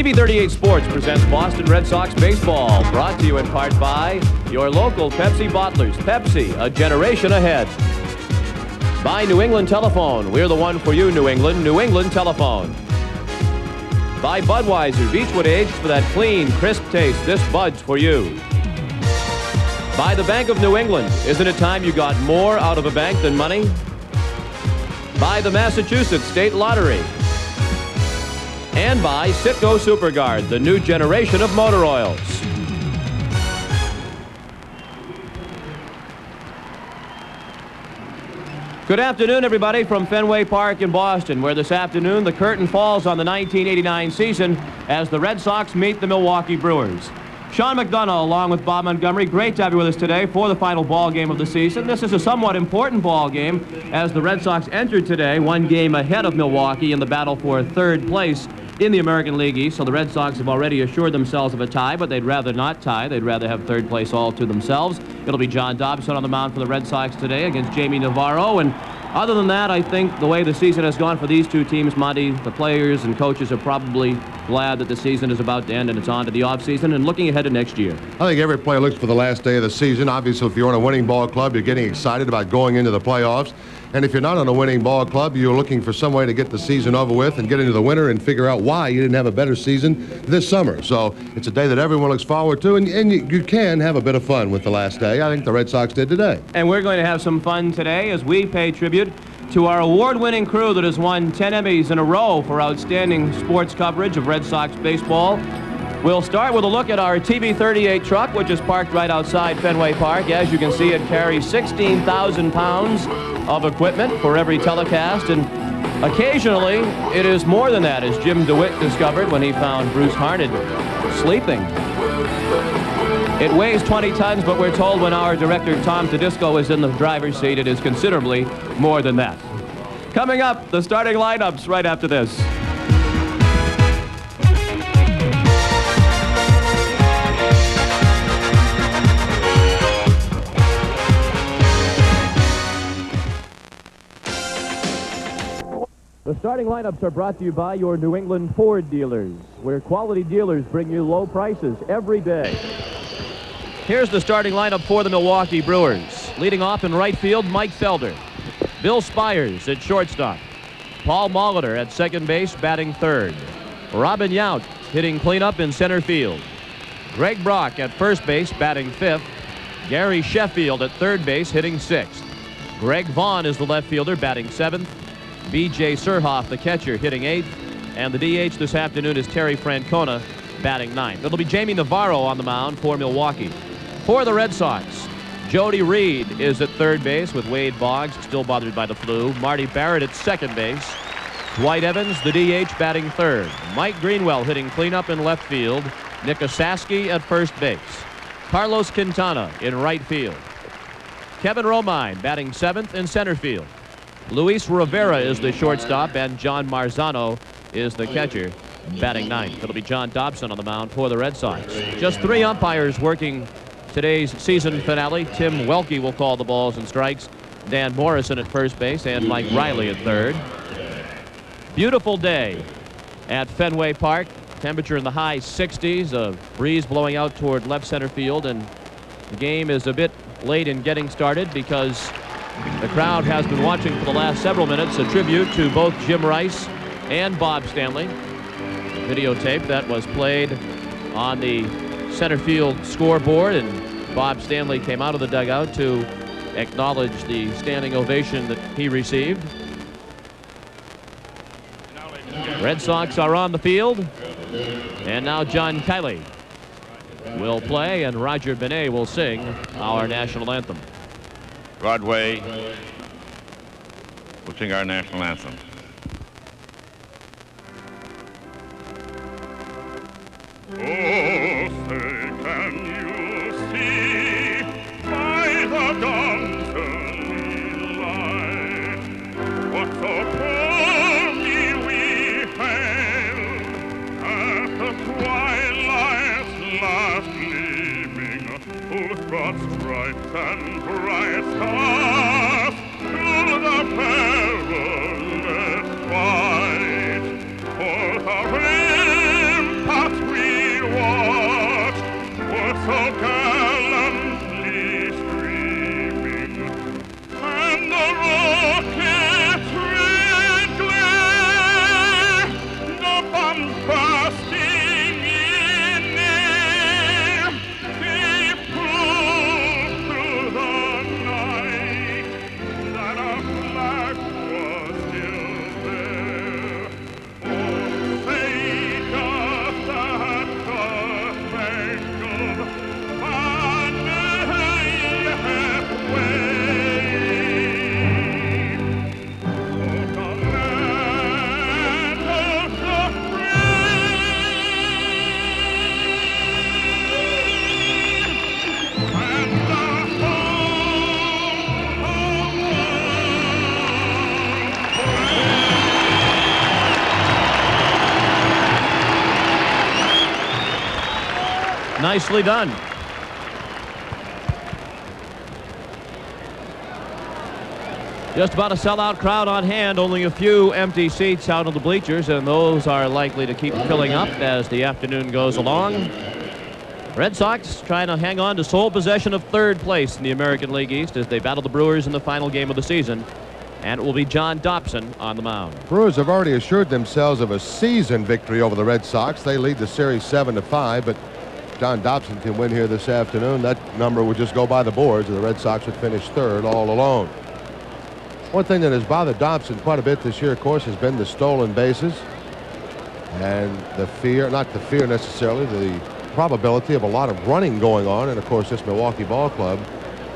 TV38 Sports presents Boston Red Sox baseball, brought to you in part by your local Pepsi bottlers. Pepsi, a generation ahead. By New England Telephone. We're the one for you, New England. New England Telephone. By Budweiser, Beechwood aged for that clean, crisp taste. This Bud's for you. By the Bank of New England. Isn't it time you got more out of a bank than money? By the Massachusetts State Lottery. And by Citgo Superguard, the new generation of motor oils. Good afternoon, everybody, from Fenway Park in Boston, where this afternoon the curtain falls on the 1989 season as the Red Sox meet the Milwaukee Brewers. Sean McDonough, along with Bob Montgomery, great to have you with us today for the final ball game of the season. This is a somewhat important ball game as the Red Sox entered today one game ahead of Milwaukee in the battle for third place in the American League East. So the Red Sox have already assured themselves of a tie, but they'd rather not tie. They'd rather have third place all to themselves. It'll be John Dobson on the mound for the Red Sox today against Jamie Navarro. And other than that, I think the way the season has gone for these two teams, Monty, the players and coaches are probably glad that the season is about to end and it's on to the offseason and looking ahead to next year. I think every player looks for the last day of the season. Obviously, if you're on a winning ball club, you're getting excited about going into the playoffs. And if you're not on a winning ball club, you're looking for some way to get the season over with and get into the winter and figure out why you didn't have a better season this summer. So it's a day that everyone looks forward to, and you can have a bit of fun with the last day. I think the Red Sox did today. And we're going to have some fun today as we pay tribute to our award-winning crew that has won 10 Emmys in a row for outstanding sports coverage of Red Sox baseball. We'll start with a look at our TV38 truck, which is parked right outside Fenway Park. As you can see, it carries 16,000 pounds of equipment for every telecast, and occasionally it is more than that, as Jim DeWitt discovered when he found Bruce Harned sleeping. It weighs 20 tons, but we're told when our director Tom Tedisco is in the driver's seat, it is considerably more than that. Coming up, the starting lineups right after this. The starting lineups are brought to you by your New England Ford dealers, where quality dealers bring you low prices every day. Here's the starting lineup for the Milwaukee Brewers. Leading off in right field, Mike Felder. Bill Spires at shortstop. Paul Molitor at second base, batting third. Robin Yount hitting cleanup in center field. Greg Brock at first base, batting fifth. Gary Sheffield at third base, hitting sixth. Greg Vaughn is the left fielder, batting seventh. B.J. Surhoff, the catcher, hitting eighth. And the DH this afternoon is Terry Francona, batting ninth. It'll be Jamie Navarro on the mound for Milwaukee. For the Red Sox, Jody Reed is at third base with Wade Boggs still bothered by the flu. Marty Barrett at second base. Dwight Evans, the DH, batting third. Mike Greenwell hitting cleanup in left field. Nick Osaski at first base. Carlos Quintana in right field. Kevin Romine batting seventh in center field. Luis Rivera is the shortstop, and John Marzano is the catcher, batting ninth. It'll be John Dobson on the mound for the Red Sox. Just three umpires working today's season finale. Tim Welke will call the balls and strikes. Dan Morrison at first base and Mike Riley at third. Beautiful day at Fenway Park. Temperature in the high 60s, a breeze blowing out toward left center field, and the game is a bit late in getting started because the crowd has been watching for the last several minutes. A tribute to both Jim Rice and Bob Stanley. Videotape that was played on the center field scoreboard, and Bob Stanley came out of the dugout to acknowledge the standing ovation that he received. Red Sox are on the field, and now John Kiley will play, and Roger Benet will sing our national anthem. Broadway will sing our national anthem. Oh, say, can you see by the dawn's early light what so poorly we hailed at the twilight's last gleaming, whose broad stripes and bright stars through the perilous fight for the empire Nicely done. Just about a sellout crowd on hand, only a few empty seats out on the bleachers, and those are likely to keep filling up as the afternoon goes along. Red Sox trying to hang on to sole possession of third place in the American League East as they battle the Brewers in the final game of the season. And it will be John Dobson on the mound. Brewers have already assured themselves of a season victory over the Red Sox. They lead the series 7-5, but John Dobson can win here this afternoon. That number would just go by the boards, and the Red Sox would finish third all alone. One thing that has bothered Dobson quite a bit this year, of course, has been the stolen bases and the fear, not the fear necessarily, the probability of a lot of running going on. And of course, this Milwaukee ball club,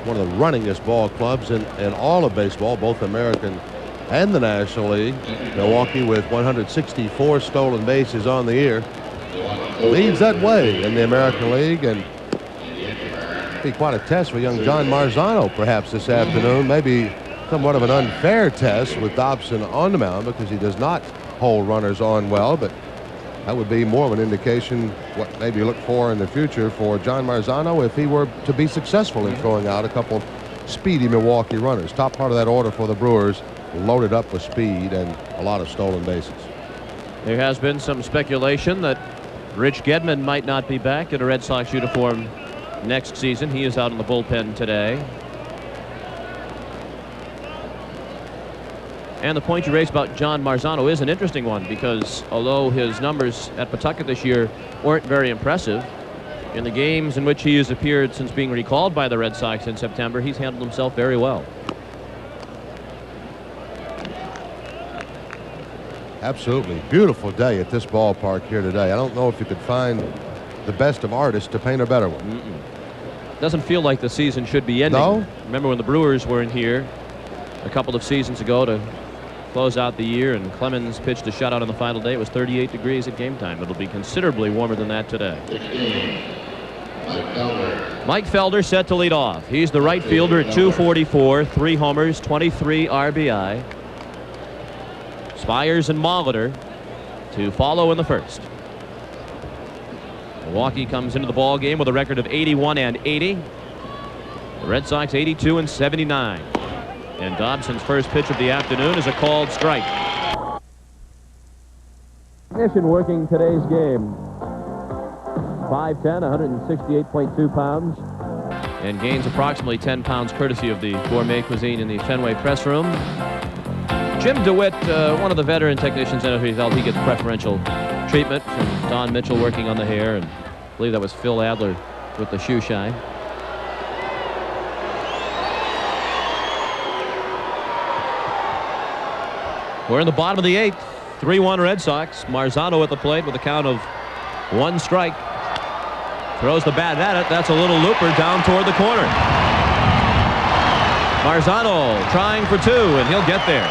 one of the runningest ball clubs in all of baseball, both American and the National League. Milwaukee with 164 stolen bases on the year leads that way in the American League, and be quite a test for young John Marzano perhaps this afternoon. Maybe somewhat of an unfair test with Dobson on the mound because he does not hold runners on well, but that would be more of an indication what maybe look for in the future for John Marzano if he were to be successful in throwing out a couple speedy Milwaukee runners. Top part of that order for the Brewers loaded up with speed and a lot of stolen bases. There has been some speculation that Rich Gedman might not be back in a Red Sox uniform next season. He is out in the bullpen today. And the point you raised about John Marzano is an interesting one because although his numbers at Pawtucket this year weren't very impressive, in the games in which he has appeared since being recalled by the Red Sox in September, he's handled himself very well. Absolutely beautiful day at this ballpark here today. I don't know if you could find the best of artists to paint a better one. Doesn't feel like the season should be ending. No? Remember when the Brewers were in here a couple of seasons ago to close out the year, and Clemens pitched a shutout on the final day. It was 38 degrees at game time. It'll be considerably warmer than that today. Mike Felder set to lead off. He's the right fielder at 244, 3 homers, 23 RBI. Spires and Molitor to follow in the first. Milwaukee comes into the ball game with a record of 81-80. The Red Sox 82-79. And Dobson's first pitch of the afternoon is a called strike. Technician working today's game. 5'10", 168.2 pounds. And gains approximately 10 pounds courtesy of the gourmet cuisine in the Fenway press room. Jim DeWitt, one of the veteran technicians, I know he felt he gets preferential treatment from Don Mitchell working on the hair, and I believe that was Phil Adler with the shoe shine. We're in the bottom of the 8th. 3-1 Red Sox. Marzano at the plate with a count of 1 strike. Throws the bat at it. That's a little looper down toward the corner. Marzano trying for 2, and he'll get there.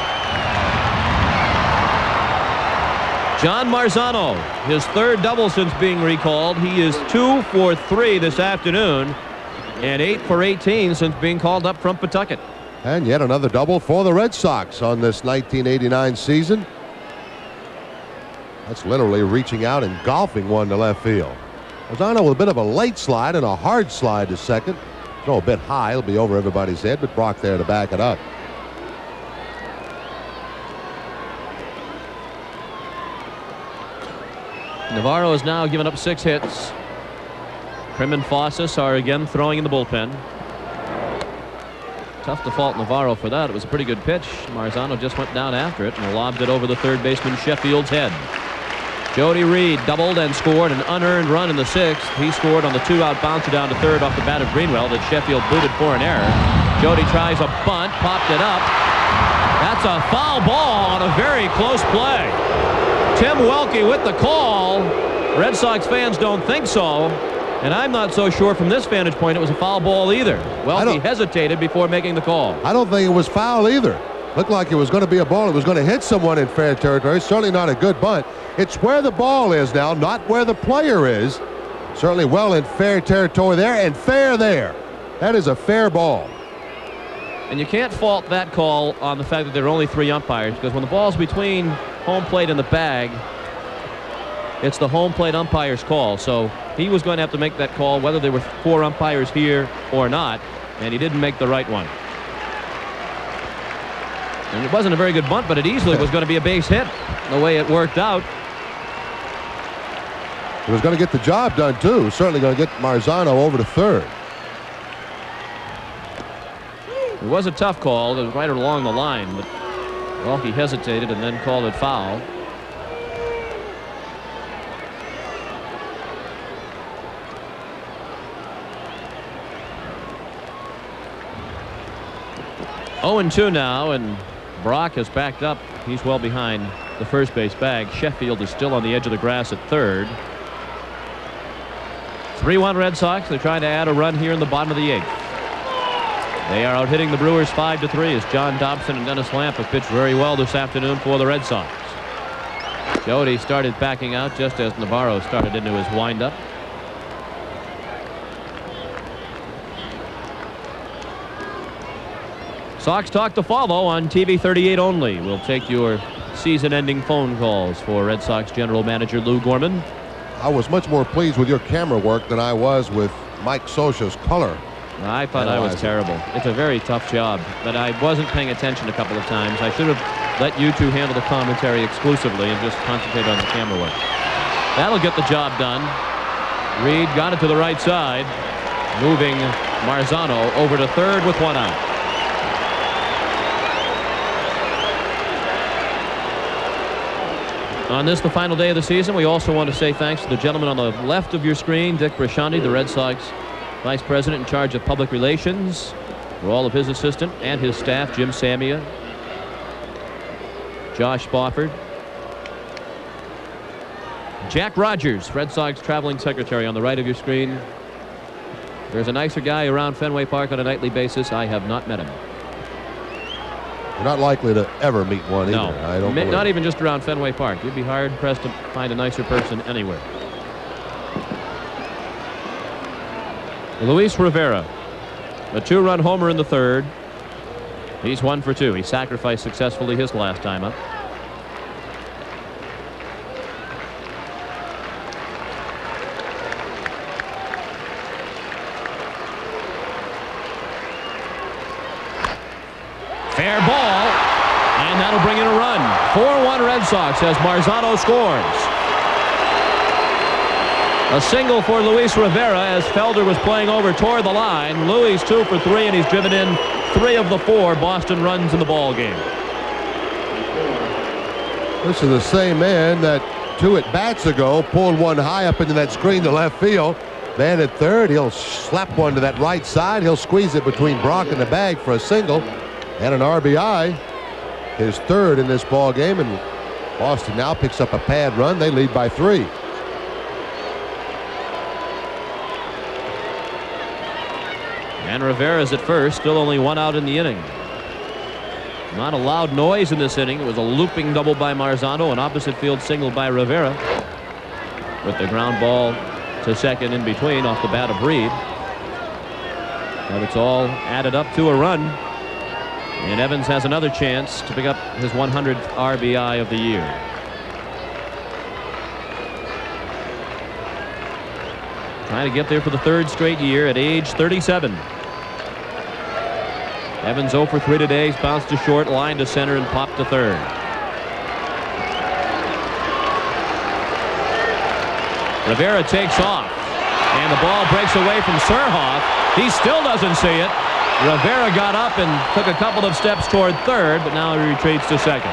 John Marzano, his 3rd double since being recalled. He is 2 for 3 this afternoon and 8 for 18 since being called up from Pawtucket. And yet another double for the Red Sox on this 1989 season. That's literally reaching out and golfing one to left field. Marzano with a bit of a late slide and a hard slide to second. Throw a bit high. It'll be over everybody's head, but Brock there to back it up. Navarro has now given up 6 hits. Krim and Fossas are again throwing in the bullpen. Tough to fault Navarro for that. It was a pretty good pitch. Marzano just went down after it and lobbed it over the third baseman Sheffield's head. Jody Reed doubled and scored an unearned run in the 6th. He scored on the 2-out bouncer down to third off the bat of Greenwell that Sheffield booted for an error. Jody tries a bunt, popped it up. That's a foul ball on a very close play. Tim Welke with the call. Red Sox fans don't think so. And I'm not so sure from this vantage point it was a foul ball either. Welke hesitated before making the call. I don't think it was foul either. Looked like it was going to be a ball. It was going to hit someone in fair territory. Certainly not a good bunt. It's where the ball is now, not where the player is. Certainly well in fair territory there and fair there. That is a fair ball. And you can't fault that call on the fact that there are only 3 umpires, because when the ball's between home plate and the bag, it's the home plate umpire's call. So he was going to have to make that call whether there were 4 umpires here or not, and he didn't make the right one. And it wasn't a very good bunt, but it easily was going to be a base hit the way it worked out. It was going to get the job done, too. Certainly going to get Marzano over to third. It was a tough call. It was right along the line, but, well, he hesitated and then called it foul. Oh, 0-2 now, and Brock has backed up. He's well behind the first base bag. Sheffield is still on the edge of the grass at third. 3-1 Red Sox. They're trying to add a run here in the bottom of the 8th. They are out hitting the Brewers 5-3 as John Dobson and Dennis Lamp have pitched very well this afternoon for the Red Sox. Jody started backing out just as Navarro started into his windup. Sox Talk to follow on TV 38 only. We'll take your season-ending phone calls for Red Sox General Manager Lou Gorman. I was much more pleased with your camera work than I was with Mike Scioscia's color. I thought I was terrible. It's a very tough job, but I wasn't paying attention a couple of times. I should have let you two handle the commentary exclusively and just concentrate on the camera work. That'll get the job done. Reed got it to the right side, moving Marzano over to third with 1 out. On this, the final day of the season, we also want to say thanks to the gentleman on the left of your screen, Dick Brashandi, the Red Sox Vice President in charge of public relations, for all of his assistant and his staff, Jim Samia, Josh Spofford, Jack Rogers, Red Sox traveling secretary, on the right of your screen. There's a nicer guy around Fenway Park on a nightly basis. I have not met him. You're not likely to ever meet one either. No, I don't believe. Not even just around Fenway Park. You'd be hard-pressed to find a nicer person anywhere. Luis Rivera, a 2-run homer in the third. He's 1 for 2. He sacrificed successfully his last time up. Fair ball, and that'll bring in a run. 4-1 Red Sox as Marzano scores. A single for Luis Rivera as Felder was playing over toward the line. Luis 2 for 3, and he's driven in 3 of the 4 Boston runs in the ball game. This is the same man that 2 at-bats ago pulled one high up into that screen to left field. Man at third, he'll slap one to that right side. He'll squeeze it between Brock and the bag for a single and an RBI. His 3rd in this ball game, and Boston now picks up a pad run. They lead by 3. And Rivera's at first, still only 1 out in the inning. Not a loud noise in this inning. It was a looping double by Marzano, an opposite field single by Rivera, with the ground ball to second in between off the bat of Reed. But it's all added up to a run, and Evans has another chance to pick up his 100th RBI of the year. Trying to get there for the 3rd straight year at age 37. Evans 0 for 3 today. He's bounced to short, line to center, and popped to third. Rivera takes off, and the ball breaks away from Surhoff. He still doesn't see it. Rivera got up and took a couple of steps toward third, but now he retreats to second.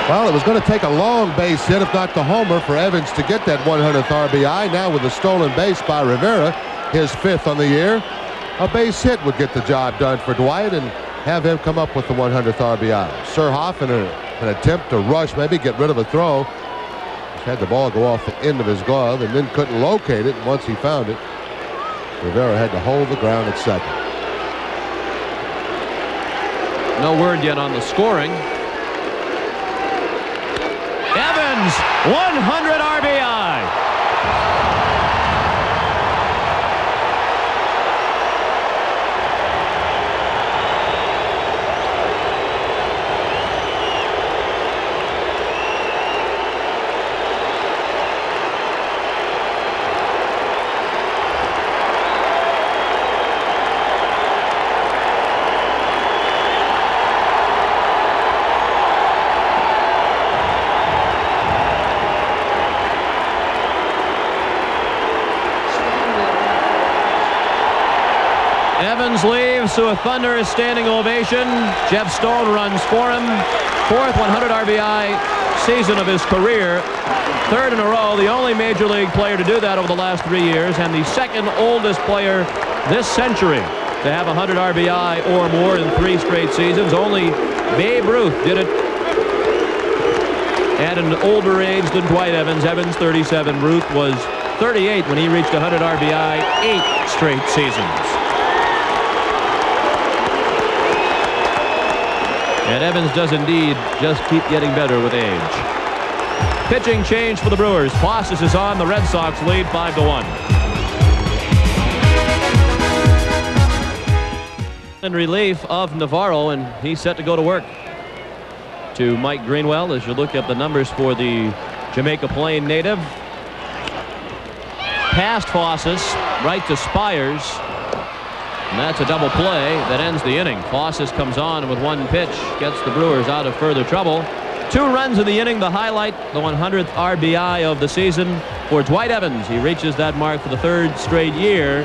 Well, it was going to take a long base hit, if not the homer, for Evans to get that 100th RBI. Now with a stolen base by Rivera, his 5th on the year, a base hit would get the job done for Dwight and have him come up with the 100th RBI. Surhoff, in an attempt to rush, maybe get rid of a throw, just had the ball go off the end of his glove and then couldn't locate it. And once he found it, Rivera had to hold the ground at second. No word yet on the scoring. Evans, 100 RBI. Evans leaves to a thunderous standing ovation. Jeff Stone runs for him. Fourth 100 RBI season of his career. Third in a row, the only major league player to do that over the last 3 years, and the second oldest player this century to have 100 RBI or more in 3 straight seasons. Only Babe Ruth did it at an older age than Dwight Evans. Evans 37. Ruth was 38 when he reached 100 RBI 8 straight seasons. And Evans does indeed just keep getting better with age. Pitching change for the Brewers. Fossas is on. The Red Sox lead 5-1. In relief of Navarro, and he's set to go to work. To Mike Greenwell as you look at the numbers for the Jamaica Plain native. Past Fossas, right to Spires. And that's a double play that ends the inning. Fossas comes on with 1 pitch, gets the Brewers out of further trouble. 2 runs in the inning, the highlight, the 100th RBI of the season for Dwight Evans. He reaches that mark for the 3rd straight year.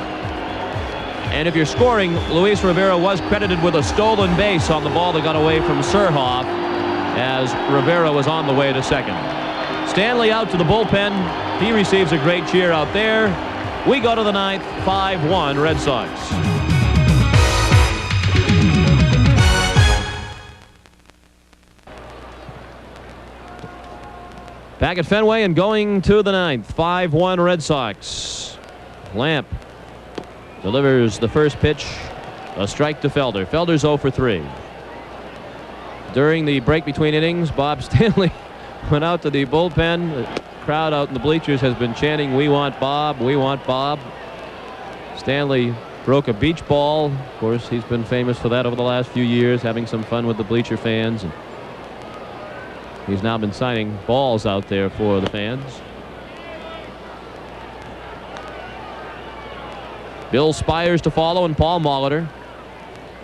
And if you're scoring, Luis Rivera was credited with a stolen base on the ball that got away from Surhoff as Rivera was on the way to second. Stanley out to the bullpen. He receives a great cheer out there. We go to the 9th, 5-1 Red Sox. Back at Fenway and going to the 9th, 5-1 Red Sox. Lamp delivers the first pitch, a strike to Felder. Felder's 0 for 3. During the break between innings, Bob Stanley went out to the bullpen. The crowd out in the bleachers has been chanting, "We want Bob, we want Bob." Stanley broke a beach ball. Of course, he's been famous for that over the last few years, having some fun with the bleacher fans. And he's now been signing balls out there for the fans. Bill Spires to follow, and Paul Molitor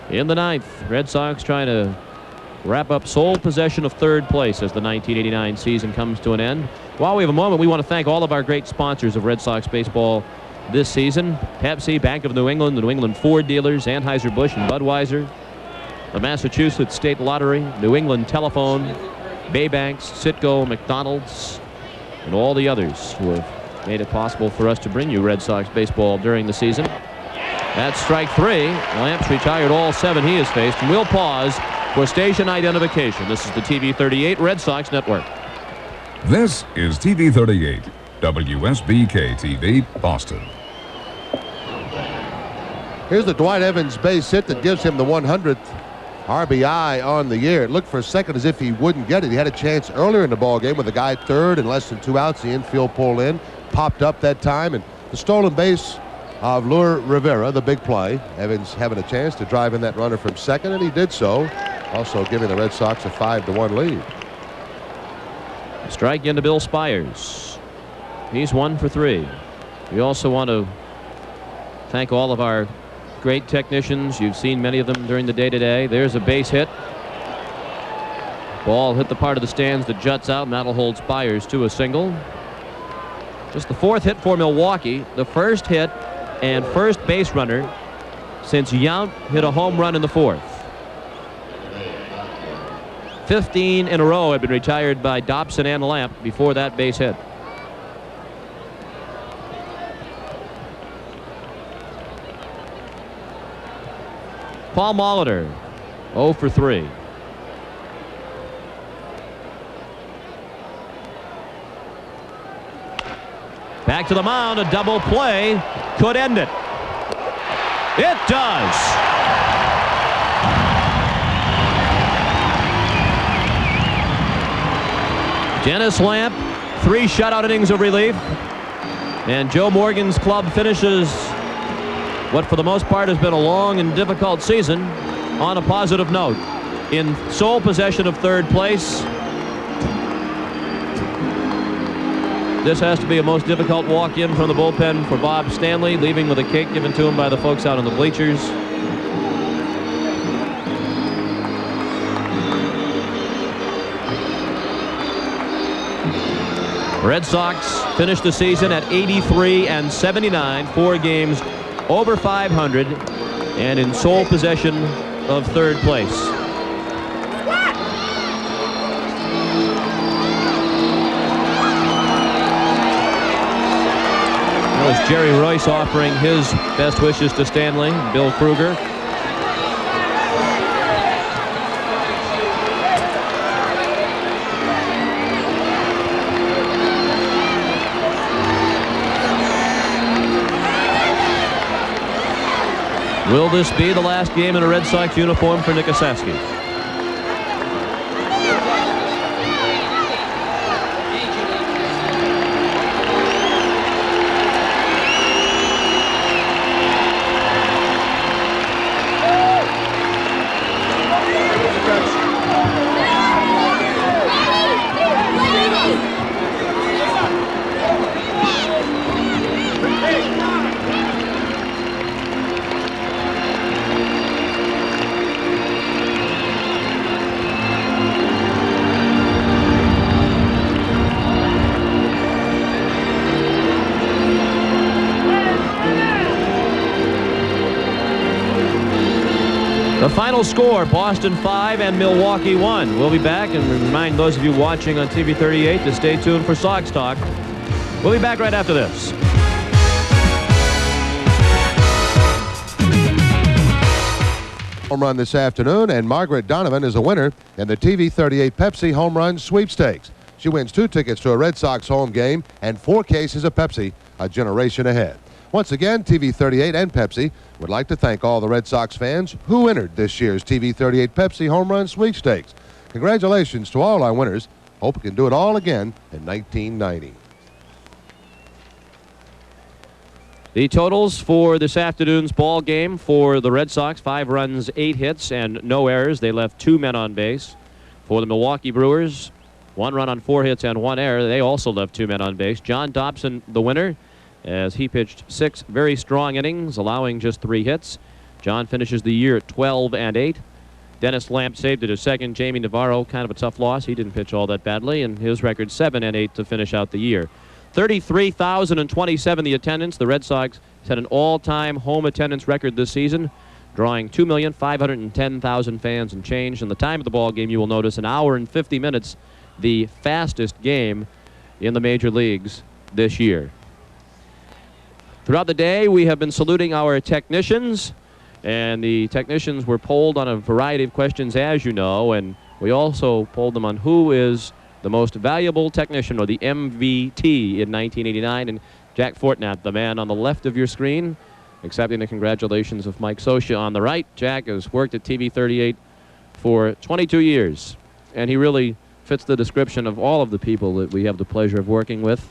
in the 9th. Red Sox trying to wrap up sole possession of 3rd place as the 1989 season comes to an end. While we have a moment, we want to thank all of our great sponsors of Red Sox baseball this season: Pepsi, Bank of New England, the New England Ford dealers, Anheuser-Busch and Budweiser, the Massachusetts State Lottery, New England Telephone, Baybanks, Citgo, McDonald's, and all the others who have made it possible for us to bring you Red Sox baseball during the season. That's strike 3. Lamps retired all 7 he has faced, and we'll pause for station identification. This is the TV 38 Red Sox Network. This is TV 38, WSBK TV, Boston. Here's the Dwight Evans base hit that gives him the 100th RBI on the year. It looked for a second as if he wouldn't get it. He had a chance earlier in the ball game with a guy 3rd and less than 2 outs. The infield pulled in, popped up that time, and the stolen base of Luis Rivera, the big play. Evans having a chance to drive in that runner from second, and he did so, also giving the Red Sox a 5-1 lead. Strike into Bill Spires. He's 1 for 3. We also want to thank all of our great technicians. You've seen many of them during the day today. There's a base hit. Ball hit the part of the stands that juts out, and that'll hold Spires to a single. Just the 4th hit for Milwaukee. The first hit and first base runner since Yount hit a home run in the 4th. 15 in a row had been retired by Dobson and Lamp before that base hit. Paul Molitor, 0 for 3. Back to the mound, a double play could end it. It does. Dennis Lamp, 3 shutout innings of relief, and Joe Morgan's club finishes what for the most part has been a long and difficult season on a positive note. In sole possession of 3rd place. This has to be a most difficult walk-in from the bullpen for Bob Stanley, leaving with a cake given to him by the folks out in the bleachers. Red Sox finished the season at 83-79, 4 games over 500, and in sole possession of third place. That was Jerry Royce offering his best wishes to Stanley, Bill Kruger. Will this be the last game in a Red Sox uniform for Nick Osaski? The final score, Boston 5 and Milwaukee 1. We'll be back, and remind those of you watching on TV 38 to stay tuned for Sox Talk. We'll be back right after this. Home run this afternoon, and Margaret Donovan is a winner in the TV 38 Pepsi Home Run Sweepstakes. She wins 2 tickets to a Red Sox home game and 4 cases of Pepsi, a generation ahead. Once again, TV 38 and Pepsi would like to thank all the Red Sox fans who entered this year's TV 38 Pepsi Home Run Sweepstakes. Congratulations to all our winners. Hope we can do it all again in 1990. The totals for this afternoon's ball game for the Red Sox: 5 runs, 8 hits, and no errors. They left 2 men on base. For the Milwaukee Brewers, 1 run on 4 hits and 1 error. They also left 2 men on base. John Dobson, the winner, as he pitched 6 very strong innings, allowing just 3 hits. John finishes the year at 12-8. Dennis Lamp saved it as second. Jamie Navarro, kind of a tough loss. He didn't pitch all that badly, and his record 7-8 to finish out the year. 33,027 the attendance. The Red Sox set an all-time home attendance record this season, drawing 2,510,000 fans and change. And the time of the ball game, you will notice, 1 hour and 50 minutes, the fastest game in the major leagues this year. Throughout the day, we have been saluting our technicians, and the technicians were polled on a variety of questions, as you know, and we also polled them on who is the most valuable technician, or the MVT, in 1989. And Jack Fortnat, the man on the left of your screen, accepting the congratulations of Mike Scioscia on the right. Jack has worked at TV 38 for 22 years, and he really fits the description of all of the people that we have the pleasure of working with.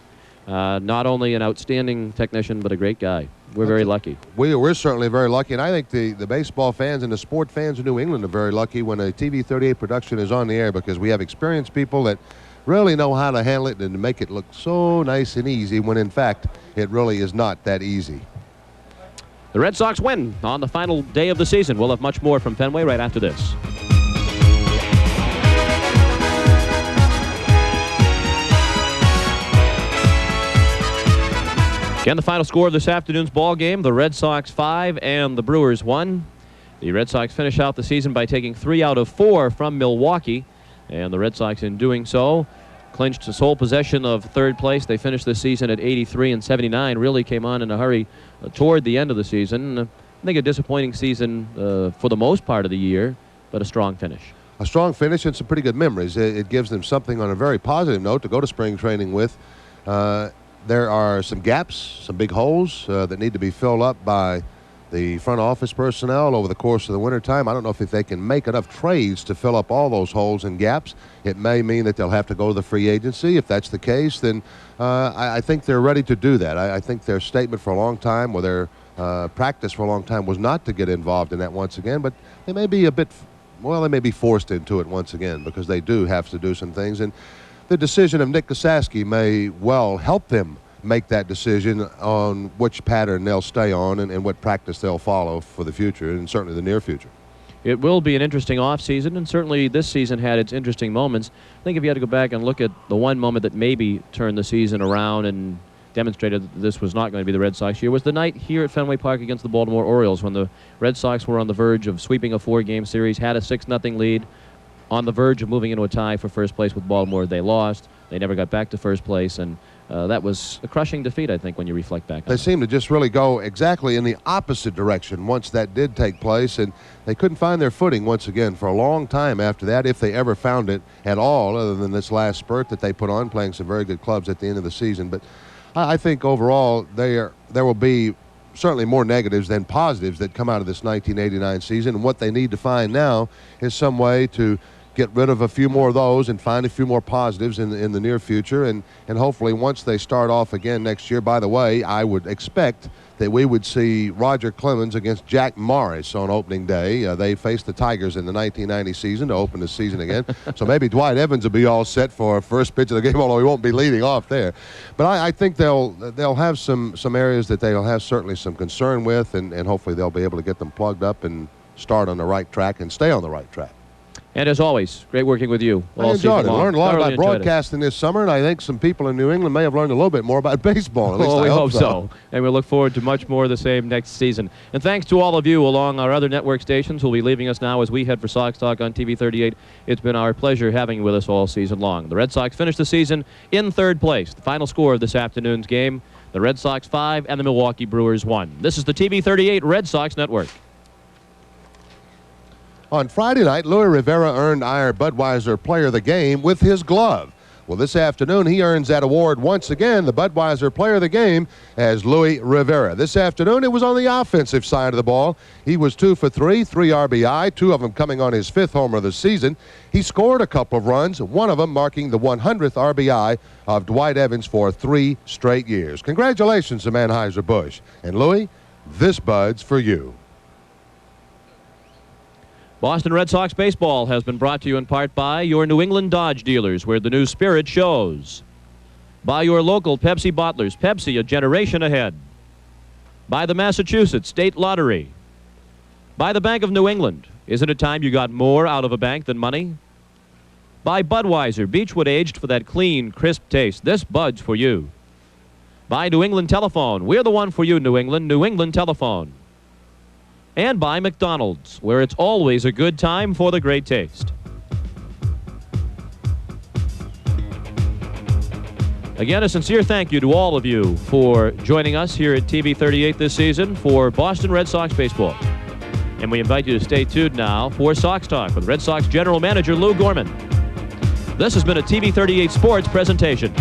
Not only an outstanding technician, but a great guy. We're very lucky. We're certainly very lucky, and I think the baseball fans and the sport fans of New England are very lucky when a TV 38 production is on the air, because we have experienced people that really know how to handle it and to make it look so nice and easy, when in fact it really is not that easy. The Red Sox win on the final day of the season. We'll have much more from Fenway right after this. Again, the final score of this afternoon's ball game: the Red Sox 5 and the Brewers 1. The Red Sox finish out the season by taking 3 out of 4 from Milwaukee, and the Red Sox, in doing so, clinched sole possession of third place. They finished the season at 83 and 79. Really came on in a hurry toward the end of the season. I think a disappointing season for the most part of the year, but a strong finish. A strong finish and some pretty good memories. It gives them something on a very positive note to go to spring training with. There are some gaps, some big holes that need to be filled up by the front office personnel over the course of the wintertime. I don't know if they can make enough trades to fill up all those holes and gaps. It may mean that they'll have to go to the free agency. If that's the case, then I think they're ready to do that. I think their statement for a long time, or their practice for a long time, was not to get involved in that once again, but they may be they may be forced into it once again, because they do have to do some things. And the decision of Nick Osaski may well help them make that decision on which pattern they'll stay on and what practice they'll follow for the future, and certainly the near future. It will be an interesting offseason, and certainly this season had its interesting moments. I think if you had to go back and look at the one moment that maybe turned the season around and demonstrated that this was not going to be the Red Sox year was the night here at Fenway Park against the Baltimore Orioles when the Red Sox were on the verge of sweeping a 4-game series, had a 6-0 lead, on the verge of moving into a tie for first place with Baltimore. They lost. They never got back to first place, and that was a crushing defeat, I think, when you reflect back on it. They seemed to just really go exactly in the opposite direction once that did take place, and they couldn't find their footing once again for a long time after that, if they ever found it at all, other than this last spurt that they put on, playing some very good clubs at the end of the season. But I think overall there will be certainly more negatives than positives that come out of this 1989 season, and what they need to find now is some way to get rid of a few more of those and find a few more positives in the near future, and hopefully once they start off again next year. By the way, I would expect that we would see Roger Clemens against Jack Morris on opening day. They faced the Tigers in the 1990 season to open the season again. So maybe Dwight Evans will be all set for first pitch of the game, although he won't be leading off there. But I think they'll have some areas that they'll have certainly some concern with, and hopefully they'll be able to get them plugged up and start on the right track and stay on the right track. And as always, great working with you. I enjoyed it. Learned a lot about broadcasting this summer, and I think some people in New England may have learned a little bit more about baseball. At least we hope so. And we look forward to much more of the same next season. And thanks to all of you along our other network stations who will be leaving us now as we head for Sox Talk on TV 38. It's been our pleasure having you with us all season long. The Red Sox finished the season in third place. The final score of this afternoon's game, the Red Sox 5 and the Milwaukee Brewers 1. This is the TV 38 Red Sox Network. On Friday night, Louis Rivera earned our Budweiser Player of the Game with his glove. Well, this afternoon, he earns that award once again, the Budweiser Player of the Game, as Louis Rivera. This afternoon, it was on the offensive side of the ball. He was 2 for 3, 3 RBI, 2 of them coming on his 5th homer of the season. He scored a couple of runs, one of them marking the 100th RBI of Dwight Evans for 3 straight years. Congratulations to Anheuser-Busch. And Louis, this Bud's for you. Boston Red Sox baseball has been brought to you in part by your New England Dodge dealers, where the new spirit shows. By your local Pepsi bottlers, Pepsi, a generation ahead. By the Massachusetts State Lottery. By the Bank of New England. Isn't it time you got more out of a bank than money? By Budweiser, Beechwood aged for that clean, crisp taste. This Bud's for you. By New England Telephone. We're the one for you, New England. New England Telephone. And by McDonald's, where it's always a good time for the great taste. Again, a sincere thank you to all of you for joining us here at TV 38 this season for Boston Red Sox baseball. And we invite you to stay tuned now for Sox Talk with Red Sox General Manager Lou Gorman. This has been a TV 38 Sports presentation.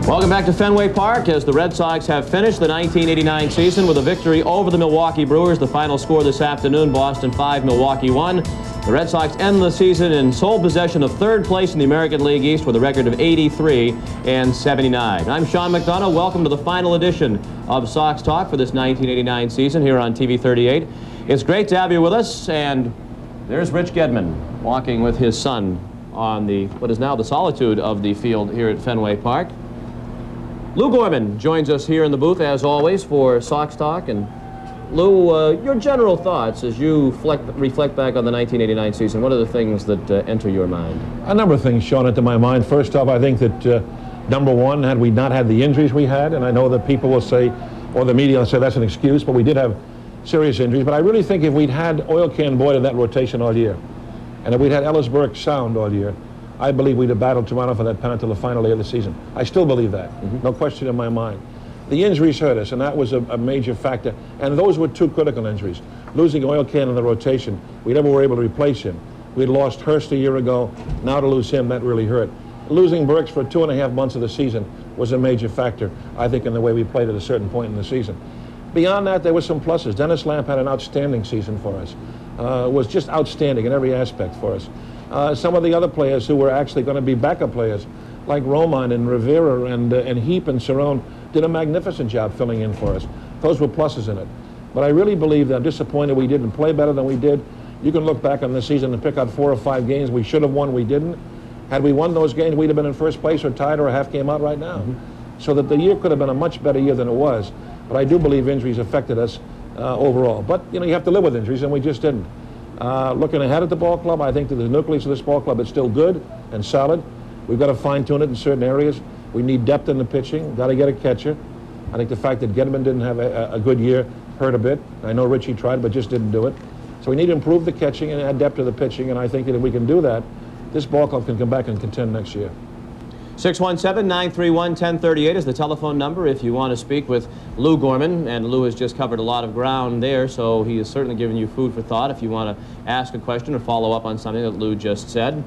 Welcome back to Fenway Park as the Red Sox have finished the 1989 season with a victory over the Milwaukee Brewers. The final score this afternoon, Boston 5, Milwaukee 1. The Red Sox end the season in sole possession of third place in the American League East with a record of 83 and 79. I'm Sean McDonough. Welcome to the final edition of Sox Talk for this 1989 season here on TV 38. It's great to have you with us, and there's Rich Gedman walking with his son on what is now the solitude of the field here at Fenway Park. Lou Gorman joins us here in the booth, as always, for Sox Talk. And Lou, your general thoughts as you reflect back on the 1989 season. What are the things that enter your mind? A number of things, Sean, enter my mind. First off, I think that number one, had we not had the injuries we had, and I know that people will say, or the media will say that's an excuse, but we did have serious injuries. But I really think if we'd had Oil Can Boyd in that rotation all year, and if we'd had Ellis Burke sound all year, I believe we'd have battled Toronto for that pennant till the final day of the season. I still believe that. No question in my mind. The injuries hurt us, and that was a major factor. And those were two critical injuries. Losing Oil Can in the rotation, we never were able to replace him. We'd lost Hurst a year ago. Now to lose him, that really hurt. Losing Burks for 2.5 months of the season was a major factor, I think, in the way we played at a certain point in the season. Beyond that, there were some pluses. Dennis Lamp had an outstanding season for us. Was just outstanding in every aspect for us. Some of the other players who were actually going to be backup players, like Roman and Rivera and Heap and Cerrone, did a magnificent job filling in for us. Those were pluses in it. But I really believe that I'm disappointed we didn't play better than we did. You can look back on the season and pick out 4 or 5 games we should have won, we didn't. Had we won those games, we'd have been in first place or tied or a half game out right now. So that the year could have been a much better year than it was. But I do believe injuries affected us overall. But, you know, you have to live with injuries, and we just didn't. Looking ahead at the ball club, I think that the nucleus of this ball club is still good and solid. We've got to fine-tune it in certain areas. We need depth in the pitching. Got to get a catcher. I think the fact that Gedman didn't have a good year hurt a bit. I know Richie tried, but just didn't do it. So we need to improve the catching and add depth to the pitching, and I think that if we can do that, this ball club can come back and contend next year. 617-931-1038 is the telephone number if you want to speak with Lou Gorman. And Lou has just covered a lot of ground there, so he has certainly given you food for thought if you want to ask a question or follow up on something that Lou just said.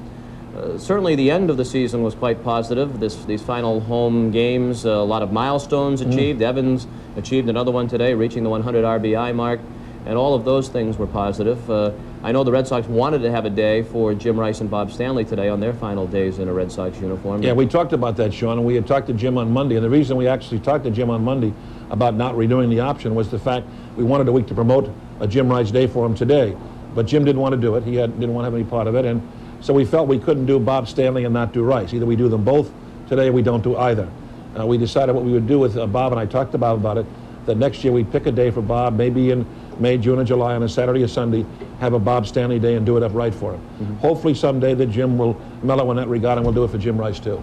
Certainly the end of the season was quite positive. These final home games, a lot of milestones achieved. Evans achieved another one today, reaching the 100 RBI mark, and all of those things were positive. I know the Red Sox wanted to have a day for Jim Rice and Bob Stanley today on their final days in a Red Sox uniform. Yeah, we talked about that, Sean, and we had talked to Jim on Monday, and the reason we actually talked to Jim on Monday about not renewing the option was the fact we wanted a week to promote a Jim Rice day for him today. But Jim didn't want to do it. He didn't want to have any part of it, and so we felt we couldn't do Bob Stanley and not do Rice. Either we do them both today or we don't do either. We decided what we would do with Bob, and I talked about it, that next year we'd pick a day for Bob, maybe in May, June, or July, on a Saturday or Sunday, have a Bob Stanley day and do it up right for him. Hopefully someday that Jim will mellow in that regard, and we'll do it for Jim Rice too.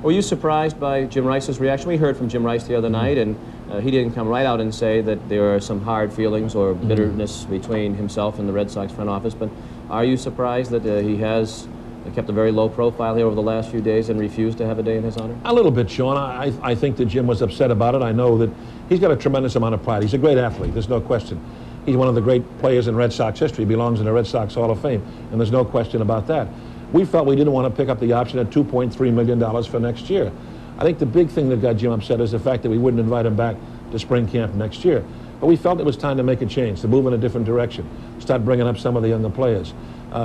Were you surprised by Jim Rice's reaction? We heard from Jim Rice the other night, and he didn't come right out and say that there are some hard feelings or bitterness between himself and the Red Sox front office, but are you surprised that he has kept a very low profile here over the last few days and refused to have a day in his honor? A little bit, Sean. I think that Jim was upset about it. I know that he's got a tremendous amount of pride. He's a great athlete, there's no question. He's one of the great players in Red Sox history. He belongs in the Red Sox Hall of Fame, and there's no question about that. We felt we didn't want to pick up the option at $2.3 million for next year. I think the big thing that got Jim upset is the fact that we wouldn't invite him back to spring camp next year. But we felt it was time to make a change, to move in a different direction, start bringing up some of the younger players.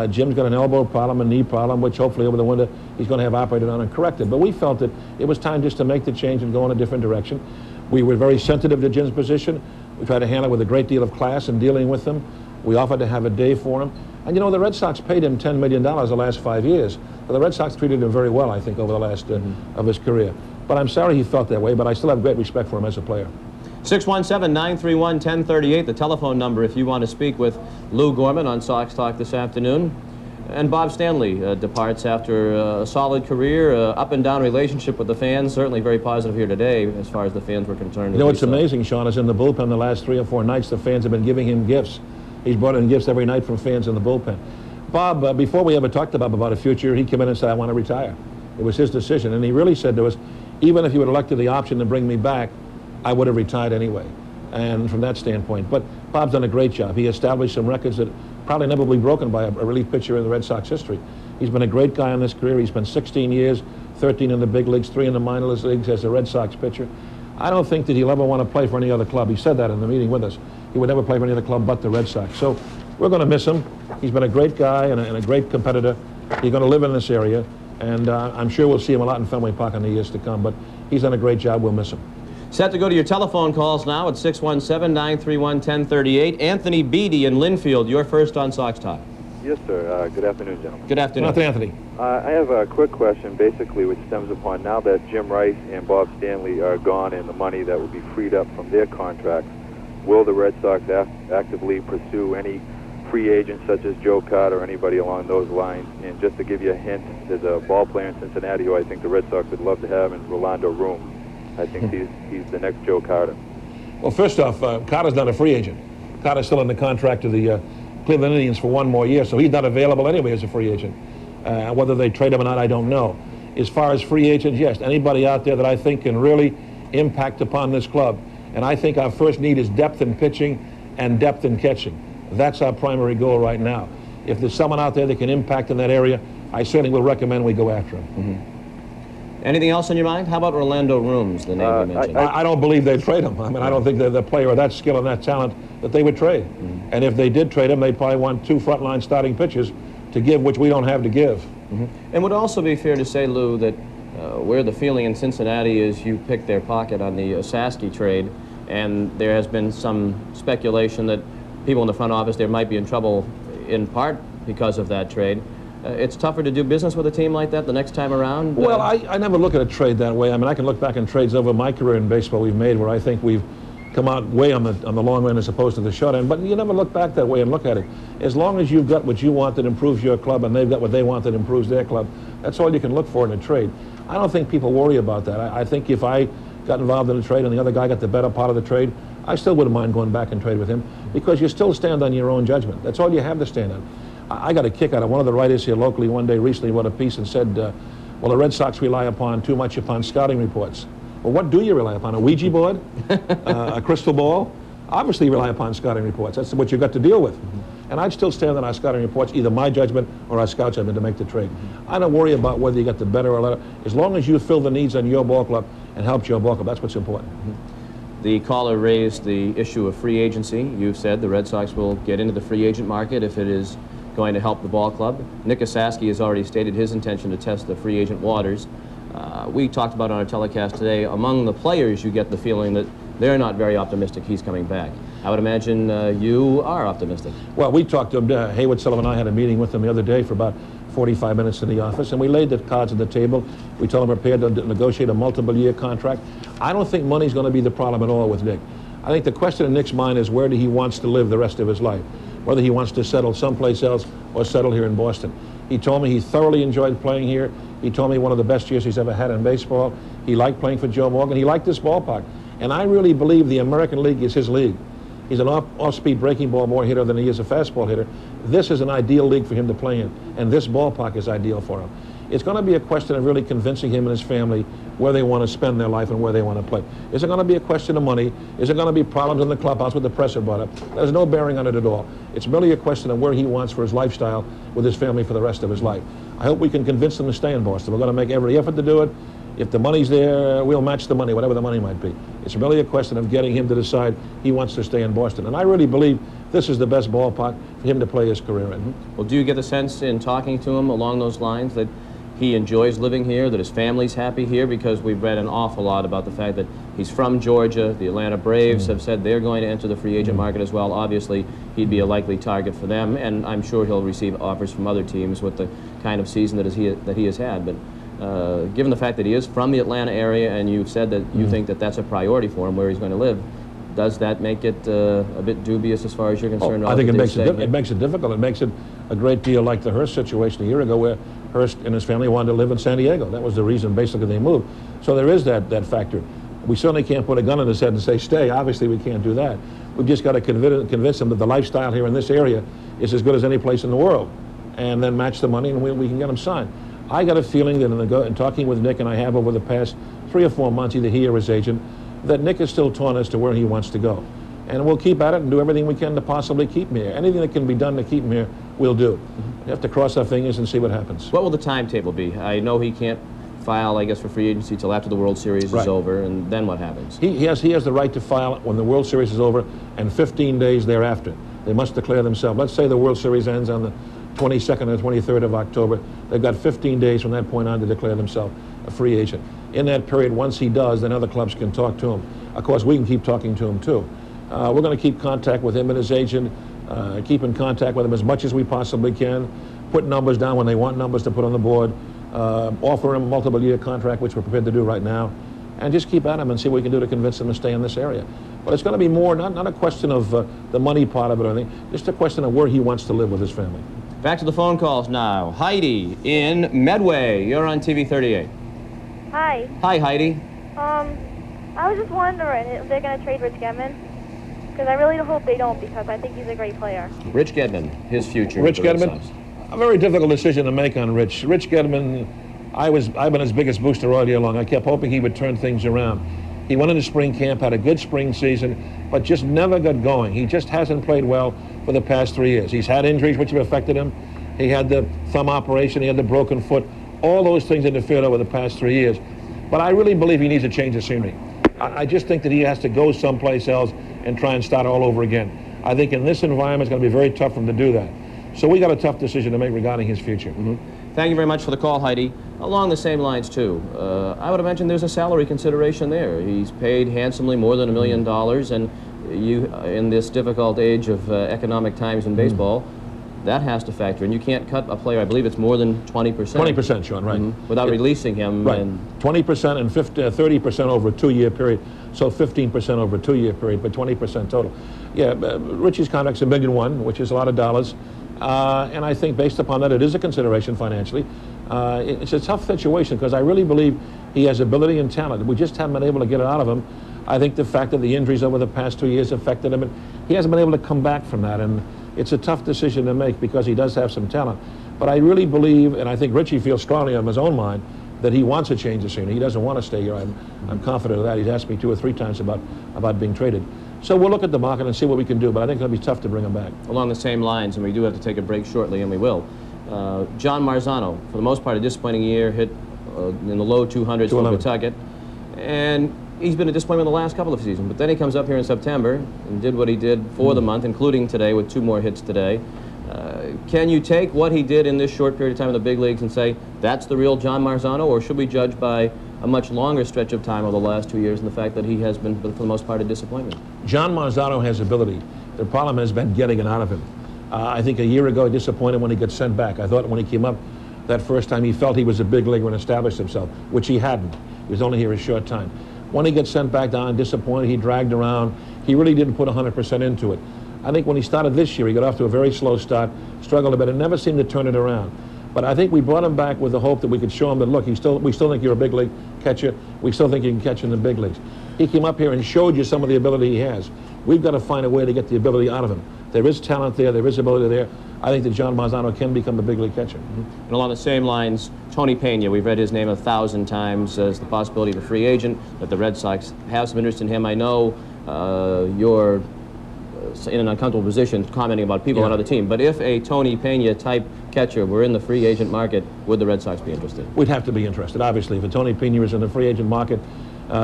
Jim's got an elbow problem, a knee problem, which hopefully over the winter he's going to have operated on and corrected. But we felt that it was time just to make the change and go in a different direction. We were very sensitive to Jim's position. We tried to handle it with a great deal of class in dealing with him. We offered to have a day for him. And you know, the Red Sox paid him $10 million the last 5 years. But the Red Sox treated him very well, I think, over the last of his career. But I'm sorry he felt that way, but I still have great respect for him as a player. 617-931-1038, the telephone number if you want to speak with Lou Gorman on Sox Talk this afternoon. And Bob Stanley departs after a solid career, up and down relationship with the fans, certainly very positive here today as far as the fans were concerned. You know what's amazing, Sean, is in the bullpen the last 3 or 4 nights the fans have been giving him gifts. He's brought in gifts every night from fans in the bullpen. Bob, before we ever talked to Bob about a future, he came in and said, I want to retire. It was his decision, and he really said to us, even if you had elected the option to bring me back, I would have retired anyway. And from that standpoint, but Bob's done a great job. He established some records that probably never will be broken by a relief pitcher in the Red Sox history. He's been a great guy in this career. He's been 16 years, 13 in the big leagues, 3 in the minor leagues as a Red Sox pitcher. I don't think that he'll ever want to play for any other club. He said that in the meeting with us. He would never play for any other club but the Red Sox. So we're going to miss him. He's been a great guy and a great competitor. He's going to live in this area, and I'm sure we'll see him a lot in Fenway Park in the years to come, but he's done a great job. We'll miss him. Set to go to your telephone calls now at 617-931-1038. Anthony Beatty in Linfield, you're first on Sox Talk. Yes, sir. Good afternoon, gentlemen. Good afternoon. Anthony. I have a quick question, basically, which stems upon now that Jim Rice and Bob Stanley are gone and the money that will be freed up from their contracts, will the Red Sox actively pursue any free agents such as Joe Carter or anybody along those lines. And just to give you a hint, there's a ball player in Cincinnati who I think the Red Sox would love to have, and Rolando Room. I think he's the next Joe Carter. Well, first off, Carter's not a free agent. Carter's still under contract to the Cleveland Indians for 1 more year, so he's not available anyway as a free agent. Whether they trade him or not, I don't know. As far as free agents, yes, anybody out there that I think can really impact upon this club. And I think our first need is depth in pitching and depth in catching. That's our primary goal right now. If there's someone out there that can impact in that area, I certainly will recommend we go after him. Mm-hmm. Anything else on your mind? How about Orlando Rooms, the name you mentioned? I don't believe they'd trade him. I mean, I don't think they're the player of that skill and that talent that they would trade. Mm-hmm. And if they did trade him, they'd probably want 2 frontline starting pitchers to give, which we don't have to give. Mm-hmm. And would it also be fair to say, Lou, that where the feeling in Cincinnati is you picked their pocket on the Osaski trade, and there has been some speculation that people in the front office there might be in trouble in part because of that trade. It's tougher to do business with a team like that the next time around? Well, I never look at a trade that way. I mean, I can look back on trades over my career in baseball we've made where I think we've come out way on the long end as opposed to the short end, but you never look back that way and look at it. As long as you've got what you want that improves your club and they've got what they want that improves their club, that's all you can look for in a trade. I don't think people worry about that. I think if I got involved in a trade and the other guy got the better part of the trade, I still wouldn't mind going back and trade with him because you still stand on your own judgment. That's all you have to stand on. I got a kick out of one of the writers here locally one day recently wrote a piece and said, well, the Red Sox rely too much upon scouting reports. Well, what do you rely upon? A Ouija board? A crystal ball? Obviously you rely upon scouting reports. That's what you've got to deal with. And I'd still stand on our scouting reports, either my judgment or our scout judgment to make the trade. I don't worry about whether you got the better or better. As long as you fill the needs on your ball club and help your ball club, that's what's important. The caller raised the issue of free agency. You've said the Red Sox will get into the free agent market if it is going to help the ball club. Nick Osaski has already stated his intention to test the free agent waters. We talked about on our telecast today, among the players you get the feeling that they're not very optimistic he's coming back. I would imagine you are optimistic. Well, we talked to him. Haywood Sullivan and I had a meeting with him the other day for about 45 minutes in the office, and we laid the cards on the table. We told him we're prepared to negotiate a multiple-year contract. I don't think money's going to be the problem at all with Nick. I think the question in Nick's mind is where he wants to live the rest of his life, whether he wants to settle someplace else or settle here in Boston. He told me he thoroughly enjoyed playing here. He told me one of the best years he's ever had in baseball. He liked playing for Joe Morgan. He liked this ballpark. And I really believe the American League is his league. He's an off-speed breaking ball more hitter than he is a fastball hitter. This is an ideal league for him to play in, and this ballpark is ideal for him. It's going to be a question of really convincing him and his family where they want to spend their life and where they want to play. Is it going to be a question of money? Is it going to be problems in the clubhouse with the press about it? There's no bearing on it at all. It's merely a question of where he wants for his lifestyle with his family for the rest of his life. I hope we can convince him to stay in Boston. We're going to make every effort to do it. If the money's there, we'll match the money, whatever the money might be. It's really a question of getting him to decide he wants to stay in Boston. And I really believe this is the best ballpark for him to play his career in. Well, do you get the sense in talking to him along those lines that he enjoys living here, that his family's happy here? Because we've read an awful lot about the fact that he's from Georgia. The Atlanta Braves have said they're going to enter the free agent market as well. Obviously, he'd be a likely target for them, and I'm sure he'll receive offers from other teams with the kind of season that he has had. But given the fact that he is from the Atlanta area, and you've said that you think that that's a priority for him, where he's going to live, does that make it a bit dubious as far as you're concerned? I think it makes it difficult. It makes it a great deal like the Hearst situation a year ago, where Hearst and his family wanted to live in San Diego. That was the reason basically they moved. So there is that factor. We certainly can't put a gun in his head and say stay. Obviously we can't do that. We've just got to convince him that the lifestyle here in this area is as good as any place in the world, and then match the money and we can get him signed. I got a feeling that in talking with Nick, and I have over the past 3 or 4 months, either he or his agent, that Nick is still torn as to where he wants to go. And we'll keep at it and do everything we can to possibly keep him here. Anything that can be done to keep him here, we'll do. We have to cross our fingers and see what happens. What will the timetable be? I know he can't file, I guess, for free agency till after the World Series is over, and then what happens? He has the right to file when the World Series is over and 15 days thereafter. They must declare themselves. Let's say the World Series ends on the 22nd or 23rd of October. They've got 15 days from that point on to declare themselves a free agent. In that period, once he does, then other clubs can talk to him. Of course, we can keep talking to him too. We're going to keep contact with him and his agent, keep in contact with him as much as we possibly can, put numbers down when they want numbers to put on the board, offer him a multiple-year contract, which we're prepared to do right now, and just keep at him and see what we can do to convince him to stay in this area. But it's going to be more, not a question of the money part of it or anything, just a question of where he wants to live with his family. Back to the phone calls now. Heidi in Medway. You're on TV 38. Hi. Hi, Heidi. I was just wondering if they're going to trade Rich Gedman. Because I really hope they don't, because I think he's a great player. Rich Gedman, his future. Rich Gedman, a very difficult decision to make on Rich. Rich Gedman, I've been his biggest booster all year long. I kept hoping he would turn things around. He went into spring camp, had a good spring season, but just never got going. He just hasn't played well for the past 3 years. He's had injuries which have affected him. He had the thumb operation, he had the broken foot. All those things interfered over the past 3 years. But I really believe he needs a change of scenery. I just think that he has to go someplace else and try and start all over again. I think in this environment it's going to be very tough for him to do that. So we got a tough decision to make regarding his future. Thank you very much for the call, Heidi. Along the same lines, too, I would imagine there's a salary consideration there. He's paid handsomely more than $1 million, and you, in this difficult age of economic times in baseball, that has to factor in. You can't cut a player, I believe it's more than 20%. 20%, Sean, right. Without releasing him. Right. And 20% and 30% over a 2-year period. So 15% over a 2-year period, but 20% total. Yeah, Richie's contract's $1.1 million, which is a lot of dollars. And I think based upon that, it is a consideration financially. It's a tough situation because I really believe he has ability and talent. We just haven't been able to get it out of him. I think the fact that the injuries over the past 2 years affected him, and he hasn't been able to come back from that. And it's a tough decision to make because he does have some talent. But I really believe, and I think Richie feels strongly in his own mind, that he wants a change of scenery. He doesn't want to stay here. I'm confident of that. He's asked me 2 or 3 times about being traded. So we'll look at the market and see what we can do, but I think it's going to be tough to bring him back. along the same lines, and we do have to take a break shortly, and we will. John Marzano, for the most part, a disappointing year, hit in the low 200s for Pawtucket. And he's been a disappointment the last couple of seasons, but then he comes up here in September and did what he did for the month, including today with 2 more hits today. Can you take what he did in this short period of time in the big leagues and say, that's the real John Marzano, or should we judge by a much longer stretch of time over the last 2 years and the fact that he has been, for the most part, a disappointment? John Marzano has ability. The problem has been getting it out of him. I think a year ago he disappointed when he got sent back. I thought when he came up that first time he felt he was a big leaguer and established himself, which he hadn't. He was only here a short time. When he gets sent back down, disappointed, he dragged around. He really didn't put 100% into it. I think when he started this year, he got off to a very slow start, struggled a bit, and never seemed to turn it around. But I think we brought him back with the hope that we could show him that, look, we still think you're a big league catcher. We still think you can catch in the big leagues. He came up here and showed you some of the ability he has. We've got to find a way to get the ability out of him. There is talent there. There is ability there. I think that John Marzano can become a big league catcher. And along the same lines, Tony Pena, we've read his name 1,000 times as the possibility of a free agent, that the Red Sox have some interest in him. I know you're in an uncomfortable position commenting about people on other teams, but if a Tony Pena type catcher were in the free agent market, would the Red Sox be interested? We'd have to be interested, obviously. If a Tony Pena is in the free agent market,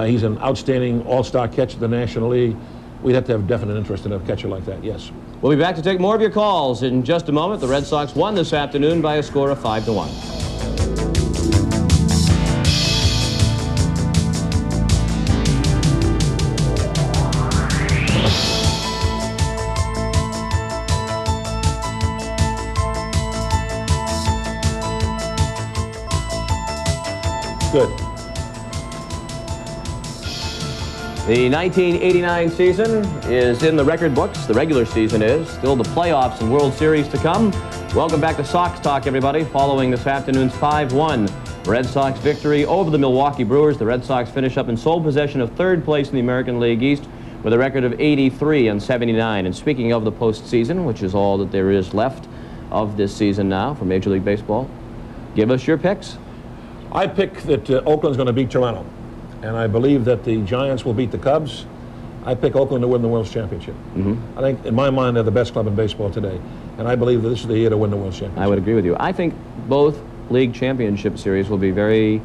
he's an outstanding all-star catcher in the National League. We'd have to have definite interest in a catcher like that, yes. We'll be back to take more of your calls in just a moment. The Red Sox won this afternoon by a score of 5-1. Good. The 1989 season is in the record books. The regular season is. Still the playoffs and World Series to come. Welcome back to Sox Talk, everybody. Following this afternoon's 5-1 Red Sox victory over the Milwaukee Brewers, the Red Sox finish up in sole possession of 3rd place in the American League East with a record of 83-79. And speaking of the postseason, which is all that there is left of this season now for Major League Baseball, give us your picks. I pick that Oakland's going to beat Toronto, and I believe that the Giants will beat the Cubs. I pick Oakland to win the World Championship. I think, in my mind, they're the best club in baseball today, and I believe that this is the year to win the World Championship. I would agree with you. I think both league championship series will be very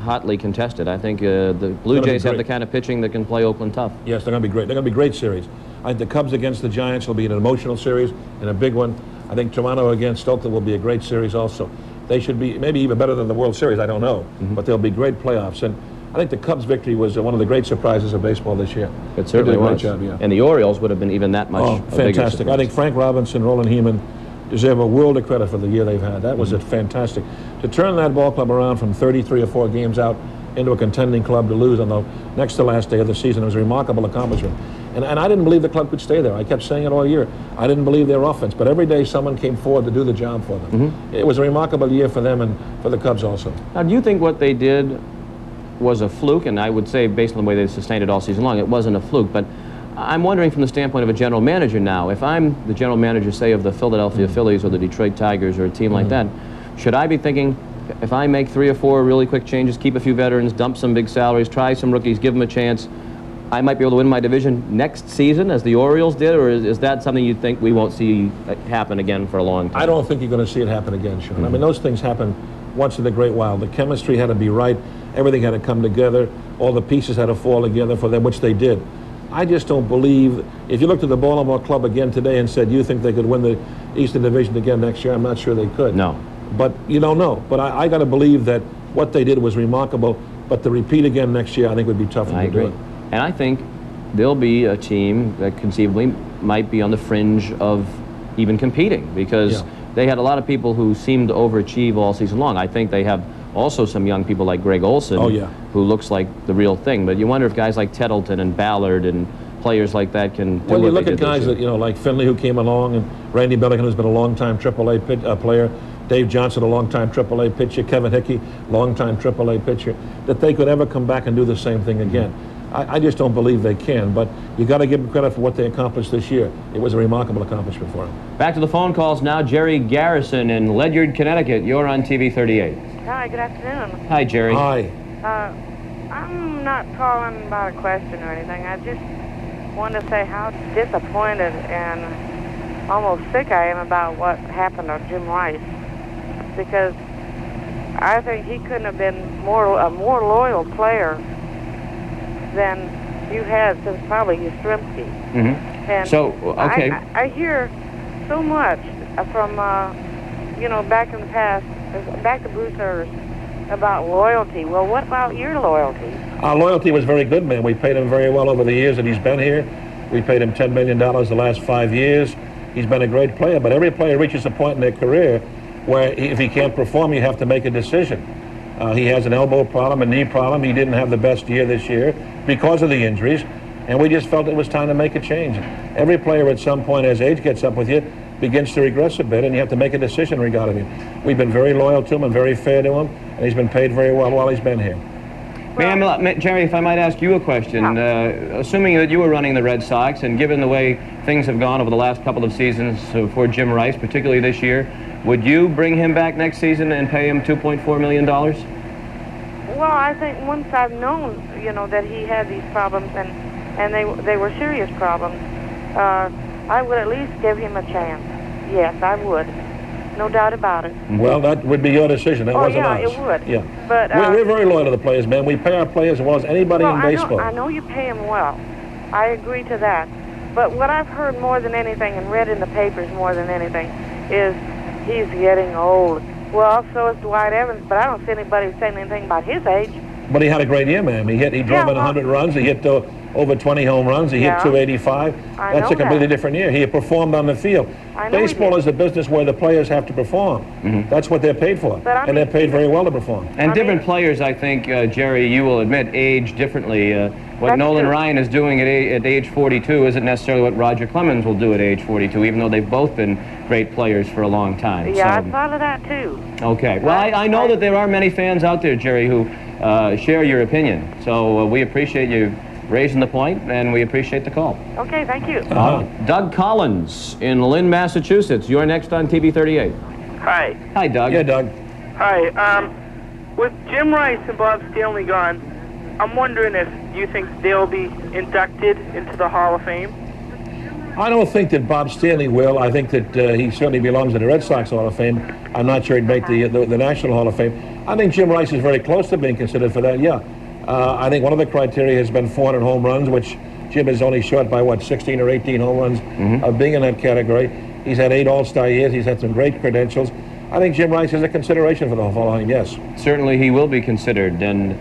hotly contested. I think the Blue Jays have the kind of pitching that can play Oakland tough. Yes, they're going to be great. They're going to be great series. I think the Cubs against the Giants will be an emotional series and a big one. I think Toronto against Oakland will be a great series also. They should be maybe even better than the World Series, I don't know, but they'll be great playoffs. And I think the Cubs' victory was one of the great surprises of baseball this year. It certainly did a great was. job, yeah. And the Orioles would have been even that much a bigger fantastic. surprise. I think Frank Robinson, Roland Heeman deserve a world of credit for the year they've had. That was fantastic. To turn that ball club around from 33 or 4 games out into a contending club to lose on the next to last day of the season. It was a remarkable accomplishment. And I didn't believe the club could stay there. I kept saying it all year. I didn't believe their offense, but every day someone came forward to do the job for them. It was a remarkable year for them and for the Cubs also. Now, do you think what they did was a fluke? And I would say, based on the way they sustained it all season long, it wasn't a fluke. But I'm wondering from the standpoint of a general manager now, if I'm the general manager, say, of the Philadelphia Phillies or the Detroit Tigers or a team like that, should I be thinking, if I make 3 or 4 really quick changes, keep a few veterans, dump some big salaries, try some rookies, give them a chance, I might be able to win my division next season as the Orioles did, or is that something you think we won't see happen again for a long time? I don't think you're going to see it happen again, Sean. I mean, those things happen once in a great while. The chemistry had to be right. Everything had to come together. All the pieces had to fall together for them, which they did. I just don't believe, if you looked at the Baltimore club again today and said, you think they could win the Eastern Division again next year, I'm not sure they could. No. But you don't know. But I got to believe that what they did was remarkable. But to repeat again next year, I think would be tough to do it. And I think there'll be a team that conceivably might be on the fringe of even competing, because they had a lot of people who seemed to overachieve all season long. I think they have also some young people like Greg Olson, who looks like the real thing. But you wonder if guys like Tettleton and Ballard and players like that can do Well, you what look they at did guys that, like Finley, who came along, and Randy Belligan, who's been a long-time AAA player, Dave Johnson, a long-time AAA pitcher, Kevin Hickey, long-time AAA pitcher, that they could ever come back and do the same thing again. I just don't believe they can, but you got to give them credit for what they accomplished this year. It was a remarkable accomplishment for them. Back to the phone calls now. Jerry Garrison in Ledyard, Connecticut. You're on TV 38. Hi, good afternoon. Hi, Jerry. Hi. I'm not calling about a question or anything. I just want to say how disappointed and almost sick I am about what happened to Jim Rice, because I think he couldn't have been a more loyal player than you had since probably Yastrzemski. And so, okay. I hear so much from, back in the past, back to Bruce Hurst, about loyalty. Well, what about your loyalty? Our loyalty was very good, man. We paid him very well over the years that he's been here. We paid him $10 million the last 5 years. He's been a great player, but every player reaches a point in their career where if he can't perform, you have to make a decision. He has an elbow problem, a knee problem. He didn't have the best year this year because of the injuries, and we just felt it was time to make a change. Every player at some point, as age gets up with you, begins to regress a bit, and you have to make a decision regarding him. We've been very loyal to him and very fair to him, and he's been paid very well while he's been here. Jerry, if I might ask you a question, assuming that you were running the Red Sox, and given the way things have gone over the last couple of seasons for Jim Rice, particularly this year, would you bring him back next season and pay him $2.4 million? Well, I think once I've known, that he had these problems, and they were serious problems, I would at least give him a chance. Yes, I would. No doubt about it. Well, that would be your decision. That wasn't ours. It would. Yeah. But we're very loyal to the players, man. We pay our players as well as anybody in baseball. I know you pay them well. I agree to that. But what I've heard more than anything and read in the papers more than anything is he's getting old. Well, so is Dwight Evans, but I don't see anybody saying anything about his age. But he had a great year, man. He drove in 100 runs. He hit over 20 home runs. He hit 285. That's a completely different year. He performed on the field. Baseball is a business where the players have to perform. That's what they're paid for. And they're paid very well to perform. And different players, I think, Jerry, you will admit, age differently. What Nolan Ryan is doing at age 42 isn't necessarily what Roger Clemens will do at age 42, even though they've both been great players for a long time. Yeah, I thought of that too. Okay. Well, I know that there are many fans out there, Jerry, who share your opinion. So we appreciate you raising the point, and we appreciate the call. Okay, thank you. Doug Collins in Lynn, Massachusetts. You're next on TV 38. Hi. Hi, Doug. Yeah, Doug. Hi. With Jim Rice and Bob Stanley gone, I'm wondering if you think they'll be inducted into the Hall of Fame? I don't think that Bob Stanley will. I think that he certainly belongs to the Red Sox Hall of Fame. I'm not sure he'd make the National Hall of Fame. I think Jim Rice is very close to being considered for that, yeah. I think one of the criteria has been 400 home runs, which Jim is only short by, 16 or 18 home runs of being in that category. He's had 8 All-Star years. He's had some great credentials. I think Jim Rice is a consideration for the Hall of Fame, yes. Certainly he will be considered. And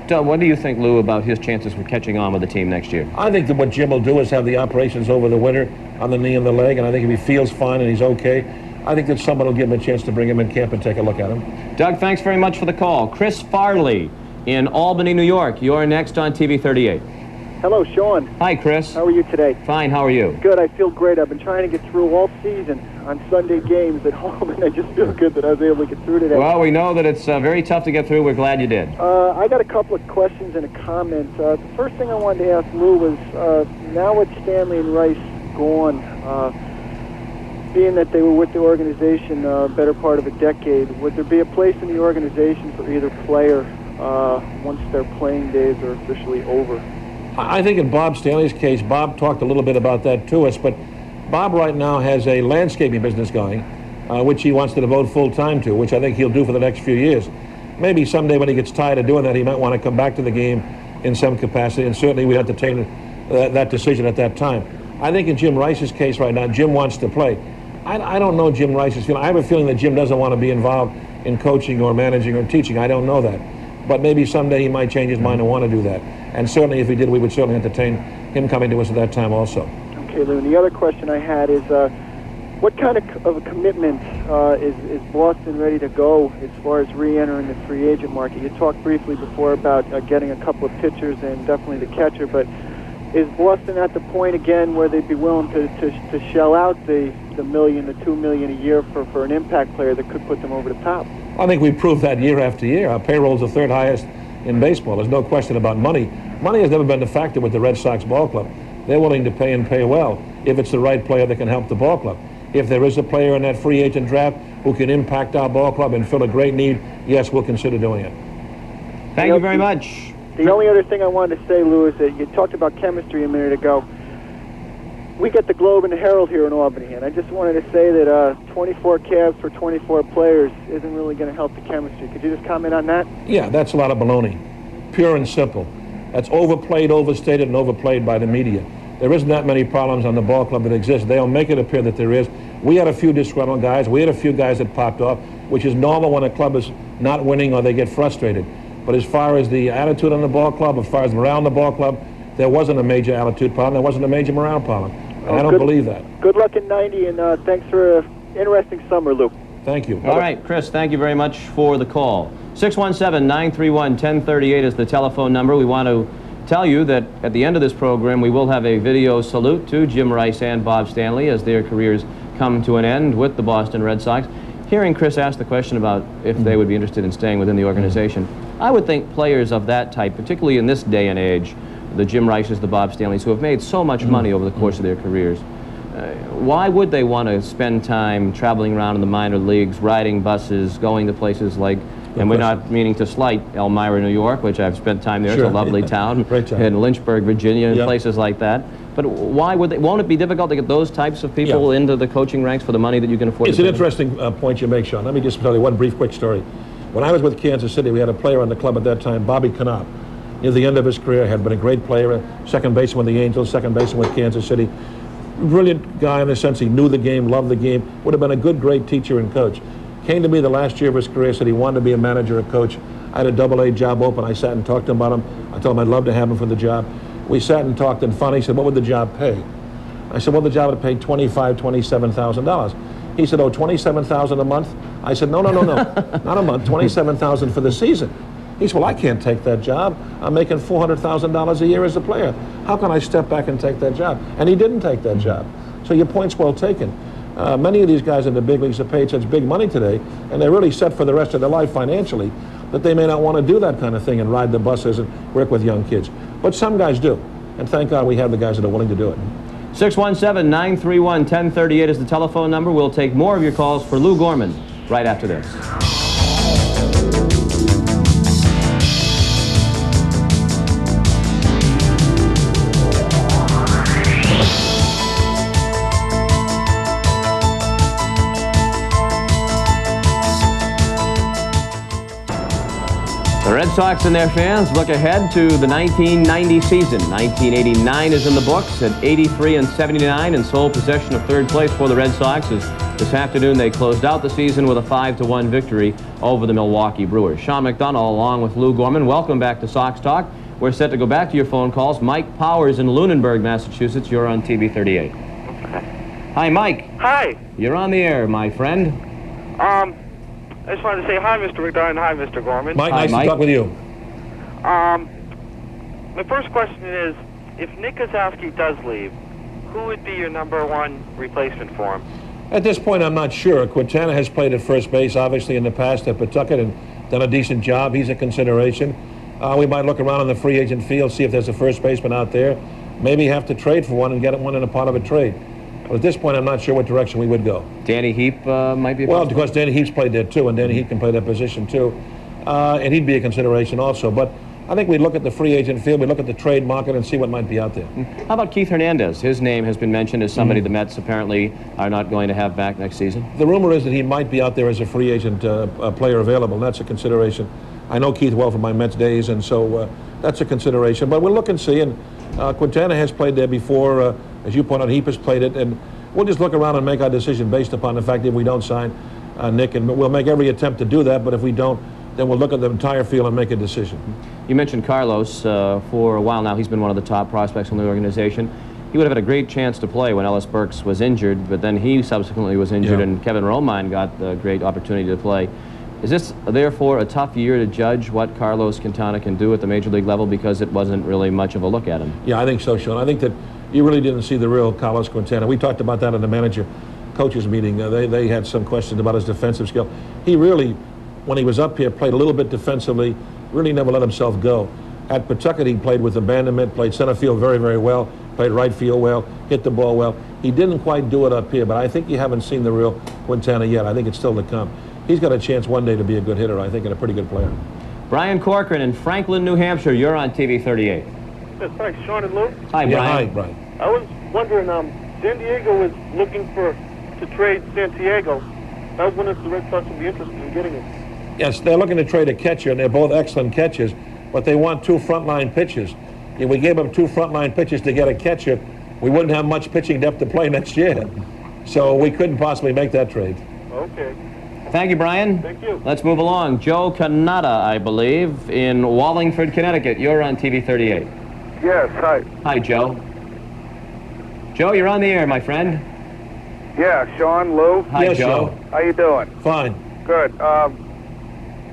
what do you think, Lou, about his chances for catching on with the team next year? I think that what Jim will do is have the operations over the winter on the knee and the leg, and I think if he feels fine and he's okay, I think that someone will give him a chance to bring him in camp and take a look at him. Doug, thanks very much for the call. Chris Farley in Albany, New York. You're next on TV 38. Hello, Sean. Hi, Chris. How are you today? Fine, how are you? Good, I feel great. I've been trying to get through all season on Sunday games at home, and I just feel good that I was able to get through today. Well, we know that it's very tough to get through. We're glad you did. I got a couple of questions and a comment. The first thing I wanted to ask Lou was, now with Stanley and Rice gone, being that they were with the organization better part of a decade, would there be a place in the organization for either player once their playing days are officially over? I think in Bob Stanley's case, Bob talked a little bit about that to us, but Bob right now has a landscaping business going, which he wants to devote full time to, which I think he'll do for the next few years. Maybe someday when he gets tired of doing that, he might want to come back to the game in some capacity, and certainly we'd have to take that decision at that time. I think in Jim Rice's case right now, Jim wants to play. I don't know Jim Rice's feeling. I have a feeling that Jim doesn't want to be involved in coaching or managing or teaching. I don't know that. But maybe someday he might change his mind and want to do that. And certainly if he did, we would certainly entertain him coming to us at that time also. Okay, Lou, and the other question I had is, what kind of a commitment is Boston ready to go as far as re-entering the free agent market? You talked briefly before about getting a couple of pitchers and definitely the catcher, but is Boston at the point again where they'd be willing to shell out the $1 million, the $2 million a year for an impact player that could put them over the top? I think we proved that year after year. Our payroll's the third highest in baseball. There's no question about money. Money has never been a factor with the Red Sox ball club. They're willing to pay and pay well if it's the right player that can help the ball club. If there is a player in that free agent draft who can impact our ball club and fill a great need, yes, we'll consider doing it. Thank you very much. The only other thing I wanted to say, Lou, is that you talked about chemistry a minute ago. We get the Globe and the Herald here in Albany, and I just wanted to say that 24 calves for 24 players isn't really going to help the chemistry. Could you just comment on that? Yeah, that's a lot of baloney. Pure and simple. That's overplayed, overstated, and overplayed by the media. There isn't that many problems on the ball club that exist. They'll make it appear that there is. We had a few disgruntled guys. We had a few guys that popped off, which is normal when a club is not winning or they get frustrated. But as far as the attitude on the ball club, as far as morale on the ball club, there wasn't a major attitude problem. There wasn't a major morale problem. And I don't believe that. Good luck in 90, and thanks for an interesting summer, Lou. Thank you. All right, Chris, thank you very much for the call. 617-931-1038 is the telephone number. We want to tell you that at the end of this program, we will have a video salute to Jim Rice and Bob Stanley as their careers come to an end with the Boston Red Sox. Hearing Chris ask the question about if they would be interested in staying within the organization, I would think players of that type, particularly in this day and age, the Jim Rices, the Bob Stanleys, who have made so much money over the course of their careers, why would they want to spend time traveling around in the minor leagues, riding buses, going to places like, and we're not meaning to slight Elmira, New York, which I've spent time there. Sure. It's a lovely town. Great town. In Lynchburg, Virginia, and places like that. But why would they? Won't it be difficult to get those types of people into the coaching ranks for the money that you can afford? It's an interesting point you make, Sean. Let me just tell you one brief, quick story. When I was with Kansas City, we had a player on the club at that time, Bobby Knopp. Near the end of his career, had been a great player, second baseman with the Angels, second baseman with Kansas City. Brilliant guy in the sense he knew the game, loved the game, would have been a good, great teacher and coach. Came to me the last year of his career, said he wanted to be a manager or coach. I had a AA job open. I sat and talked to him about him. I told him I'd love to have him for the job. We sat and talked, and finally he said, what would the job pay? I said, well, the job would pay $25,000, $27,000. He said, oh, $27,000 a month? I said, no, not a month, $27,000 for the season. He said, well, I can't take that job. I'm making $400,000 a year as a player. How can I step back and take that job? And he didn't take that job. So your point's well taken. Many of these guys in the big leagues are paid such big money today, and they're really set for the rest of their life financially, that they may not want to do that kind of thing and ride the buses and work with young kids. But some guys do, and thank God we have the guys that are willing to do it. 617-931-1038 is the telephone number. We'll take more of your calls for Lou Gorman right after this. The Red Sox and their fans look ahead to the 1990 season. 1989 is in the books at 83-79 in sole possession of third place for the Red Sox. As this afternoon they closed out the season with a 5-1 victory over the Milwaukee Brewers. Sean McDonough along with Lou Gorman. Welcome back to Sox Talk. We're set to go back to your phone calls. Mike Powers in Lunenburg, Massachusetts. You're on TV 38. Hi, Mike. Hi. You're on the air, my friend. I just wanted to say hi, Mr. McDonough, and hi, Mr. Gorman. Mike, hi, nice Mike. to talk with you. My first question is, if Nick Kozowski does leave, who would be your #1 replacement for him? At this point, I'm not sure. Quintana has played at first base, obviously, in the past at Pawtucket and done a decent job. He's a consideration. We might look around on the free agent field, see if there's a first baseman out there. Maybe have to trade for one and get one in a part of a trade. But at this point, I'm not sure what direction we would go. Danny Heap might be a well, because Danny Heap's played there too, and Danny Heap can play that position too. And he'd be a consideration also. But I think we look at the free agent field, we look at the trade market and see what might be out there. How about Keith Hernandez? His name has been mentioned as somebody the Mets apparently are not going to have back next season. The rumor is that he might be out there as a free agent player available, and that's a consideration. I know Keith well from my Mets days, and so that's a consideration. But we'll look and see, and Quintana has played there before. As you pointed out, Heap has played it, and we'll just look around and make our decision based upon the fact that if we don't sign Nick, and we'll make every attempt to do that, but if we don't, then we'll look at the entire field and make a decision. You mentioned Carlos. For a while now, he's been one of the top prospects in the organization. He would have had a great chance to play when Ellis Burks was injured, but then he subsequently was injured, and Kevin Romine got the great opportunity to play. Is this, therefore, a tough year to judge what Carlos Quintana can do at the major league level because it wasn't really much of a look at him? Yeah, I think so, Sean. I think that you really didn't see the real Carlos Quintana. We talked about that in the manager-coaches meeting. They had some questions about his defensive skill. He really, when he was up here, played a little bit defensively, really never let himself go. At Pawtucket, he played with abandonment, played center field very, very well, played right field well, hit the ball well. He didn't quite do it up here, but I think you haven't seen the real Quintana yet. I think it's still to come. He's got a chance one day to be a good hitter, I think, and a pretty good player. Brian Corcoran in Franklin, New Hampshire. You're on TV 38. Yes, thanks, Sean and Lou. Hi, Brian. Hi, Brian. I was wondering, San Diego is looking to trade Santiago. I was wondering if the Red Sox would be interested in getting him. Yes, they're looking to trade a catcher, and they're both excellent catchers, but they want 2 frontline pitchers. If we gave them 2 frontline pitchers to get a catcher, we wouldn't have much pitching depth to play next year. So we couldn't possibly make that trade. Okay. Thank you, Brian. Thank you. Let's move along. Joe Canada, I believe, in Wallingford, Connecticut. You're on TV 38. Yes, hi. Hi, Joe. Joe, you're on the air, my friend. Yeah, Sean, Lou. Hi, yes, Joe. How you doing? Fine. Good.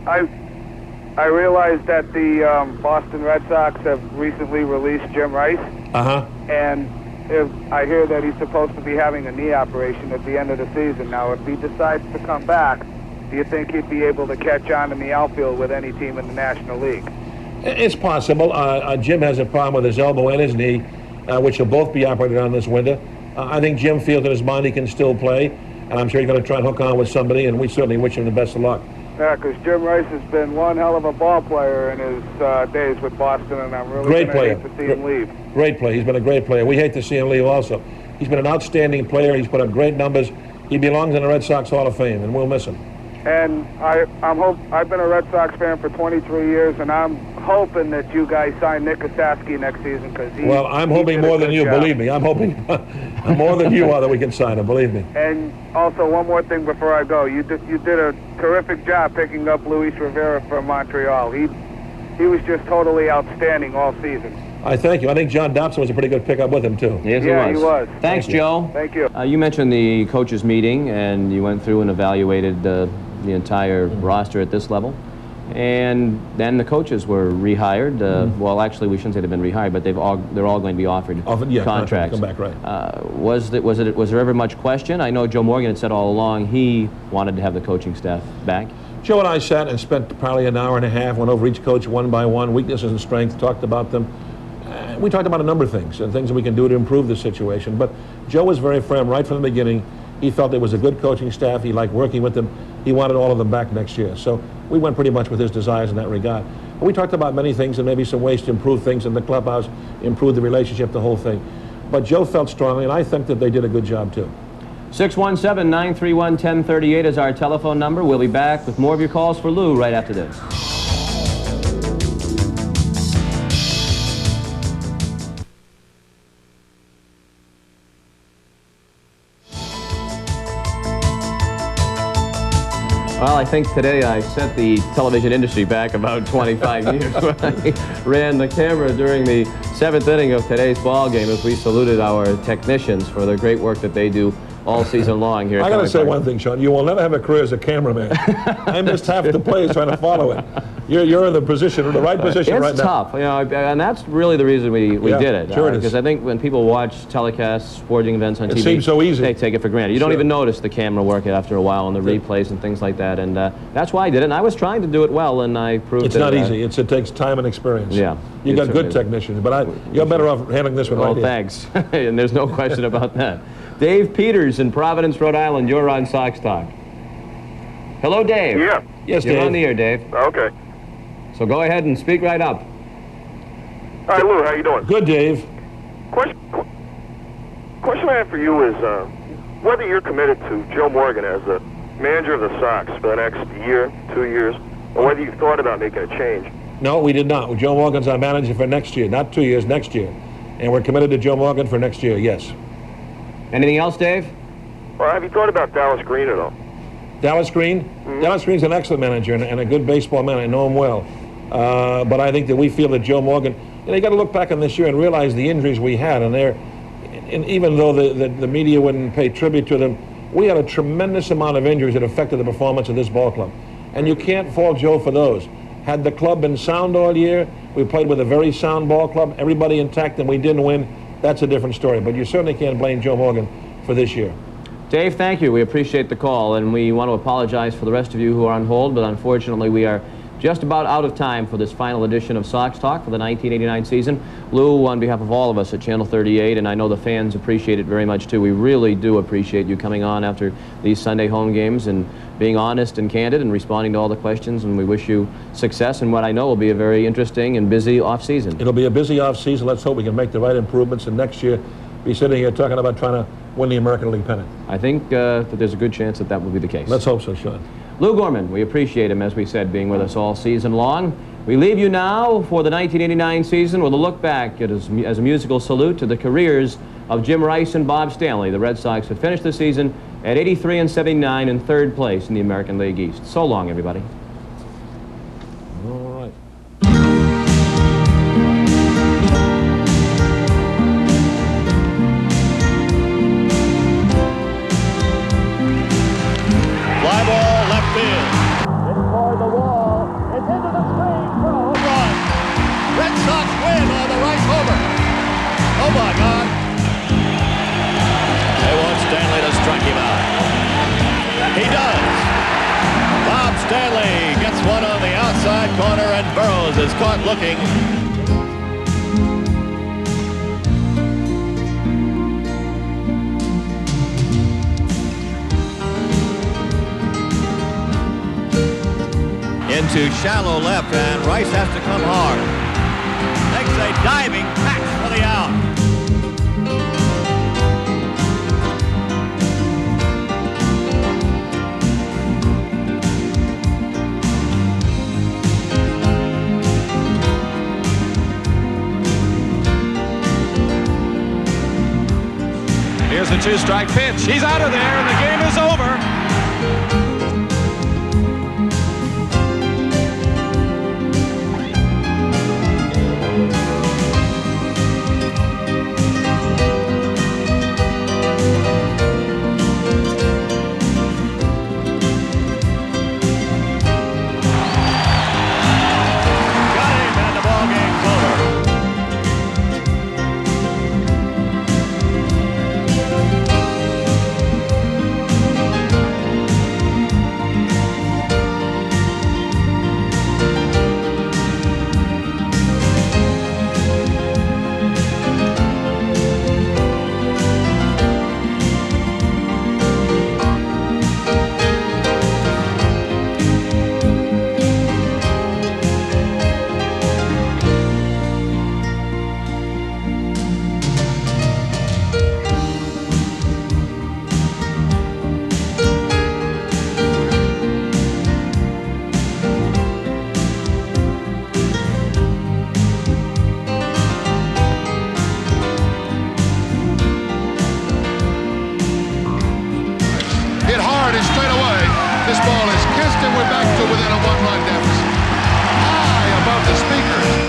I realized that the Boston Red Sox have recently released Jim Rice. Uh-huh. And I hear that he's supposed to be having a knee operation at the end of the season. Now, if he decides to come back, do you think he'd be able to catch on in the outfield with any team in the National League? It's possible. Jim has a problem with his elbow and his knee, which will both be operated on this winter. I think Jim feels in his mind he can still play, and I'm sure he's going to try and hook on with somebody, and we certainly wish him the best of luck. Yeah, because Jim Rice has been one hell of a ball player in his days with Boston, and I'm really going to hate to see him leave. Great player. He's been a great player. We hate to see him leave also. He's been an outstanding player. He's put up great numbers. He belongs in the Red Sox Hall of Fame, and we'll miss him. And I've been a Red Sox fan for 23 years, and I'm hoping that you guys sign Nick Kozowski next season because well, I'm hoping more than you. Believe me, I'm hoping more than you are that we can sign him. Believe me. And also, one more thing before I go, you did a terrific job picking up Luis Rivera from Montreal. He was just totally outstanding all season. I thank you. I think John Dobson was a pretty good pickup with him too. Yes, yeah, he was. Thanks, Joe. Thank you. You mentioned the coaches meeting, and you went through and evaluated the entire roster at this level. And then the coaches were rehired. Well, actually, we shouldn't say they've been rehired, but they're all going to be offered contracts. Come back, right? Was there ever much question? I know Joe Morgan had said all along he wanted to have the coaching staff back. Joe and I sat and spent probably an hour and a half, went over each coach one by one, weaknesses and strengths, talked about them. We talked about a number of things and things that we can do to improve the situation. But Joe was very firm right from the beginning. He felt there was a good coaching staff. He liked working with them. He wanted all of them back next year. So we went pretty much with his desires in that regard. But we talked about many things and maybe some ways to improve things in the clubhouse, improve the relationship, the whole thing. But Joe felt strongly, and I think that they did a good job too. 617-931-1038 is our telephone number. We'll be back with more of your calls for Lou right after this. Well, I think today I set the television industry back about 25 years when I ran the camera during the 7th inning of today's ball game as we saluted our technicians for the great work that they do all season long here. I got to say one thing, Sean. You will never have a career as a cameraman. I missed half the plays trying to follow it. You're in the position, the right position right now. It's tough, you know, and that's really the reason we did it. Sure it is. Because I think when people watch telecasts, sporting events on TV, it seems so easy. They take it for granted. You don't even notice the camera work after a while and the replays and things like that. And that's why I did it. And I was trying to do it well, and I proved it's not easy. It takes time and experience. Yeah. You got good technicians, but you're better off handling this one right here. Thanks. And there's no question about that. Dave Peters in Providence, Rhode Island. You're on Sox Talk. Hello, Dave. Yeah. Yes, You're Dave. on the air, Dave. Okay. So go ahead and speak right up. All right, Lou, how you doing? Good, Dave. Question I have for you is whether you're committed to Joe Morgan as the manager of the Sox for the next year, 2 years, or whether you've thought about making a change. No, we did not. Joe Morgan's our manager for next year, not 2 years, next year. And we're committed to Joe Morgan for next year, yes. Anything else, Dave? Well, have you thought about Dallas Green at all? Dallas Green? Mm-hmm. Dallas Green's an excellent manager and a good baseball man. I know him well. But I think that we feel that Joe Morgan, you got to look back on this year and realize the injuries we had. And even though the media wouldn't pay tribute to them, we had a tremendous amount of injuries that affected the performance of this ball club. And you can't fault Joe for those. Had the club been sound all year, we played with a very sound ball club, everybody intact, and we didn't win, that's a different story. But you certainly can't blame Joe Morgan for this year. Dave, thank you. We appreciate the call, and we want to apologize for the rest of you who are on hold, but unfortunately we are just about out of time for this final edition of Sox Talk for the 1989 season. Lou, on behalf of all of us at Channel 38, and I know the fans appreciate it very much too, we really do appreciate you coming on after these Sunday home games and being honest and candid and responding to all the questions, and we wish you success in what I know will be a very interesting and busy off-season. It'll be a busy off-season. Let's hope we can make the right improvements, and next year be sitting here talking about trying to win the American League pennant. I think that there's a good chance that that will be the case. Let's hope so, Sean. Lou Gorman, we appreciate him, as we said, being with us all season long. We leave you now for the 1989 season with a look back as a musical salute to the careers of Jim Rice and Bob Stanley. The Red Sox have finished the season at 83 and 79 in third place in the American League East. So long, everybody. All right. Fly ball left field. It's toward the wall. It's into the screen for a home run. Red Sox win on the Rice homer. Oh my God. They want Stanley to strike him out. He does. Bob Stanley gets one on the outside corner, and Burroughs is caught looking. Into shallow left, and Rice has to come hard. Makes a diving catch for the out. Here's a two-strike pitch. He's out of there, and the game is over. This ball is kissed, and we're back to within a one-run deficit. High above the speakers.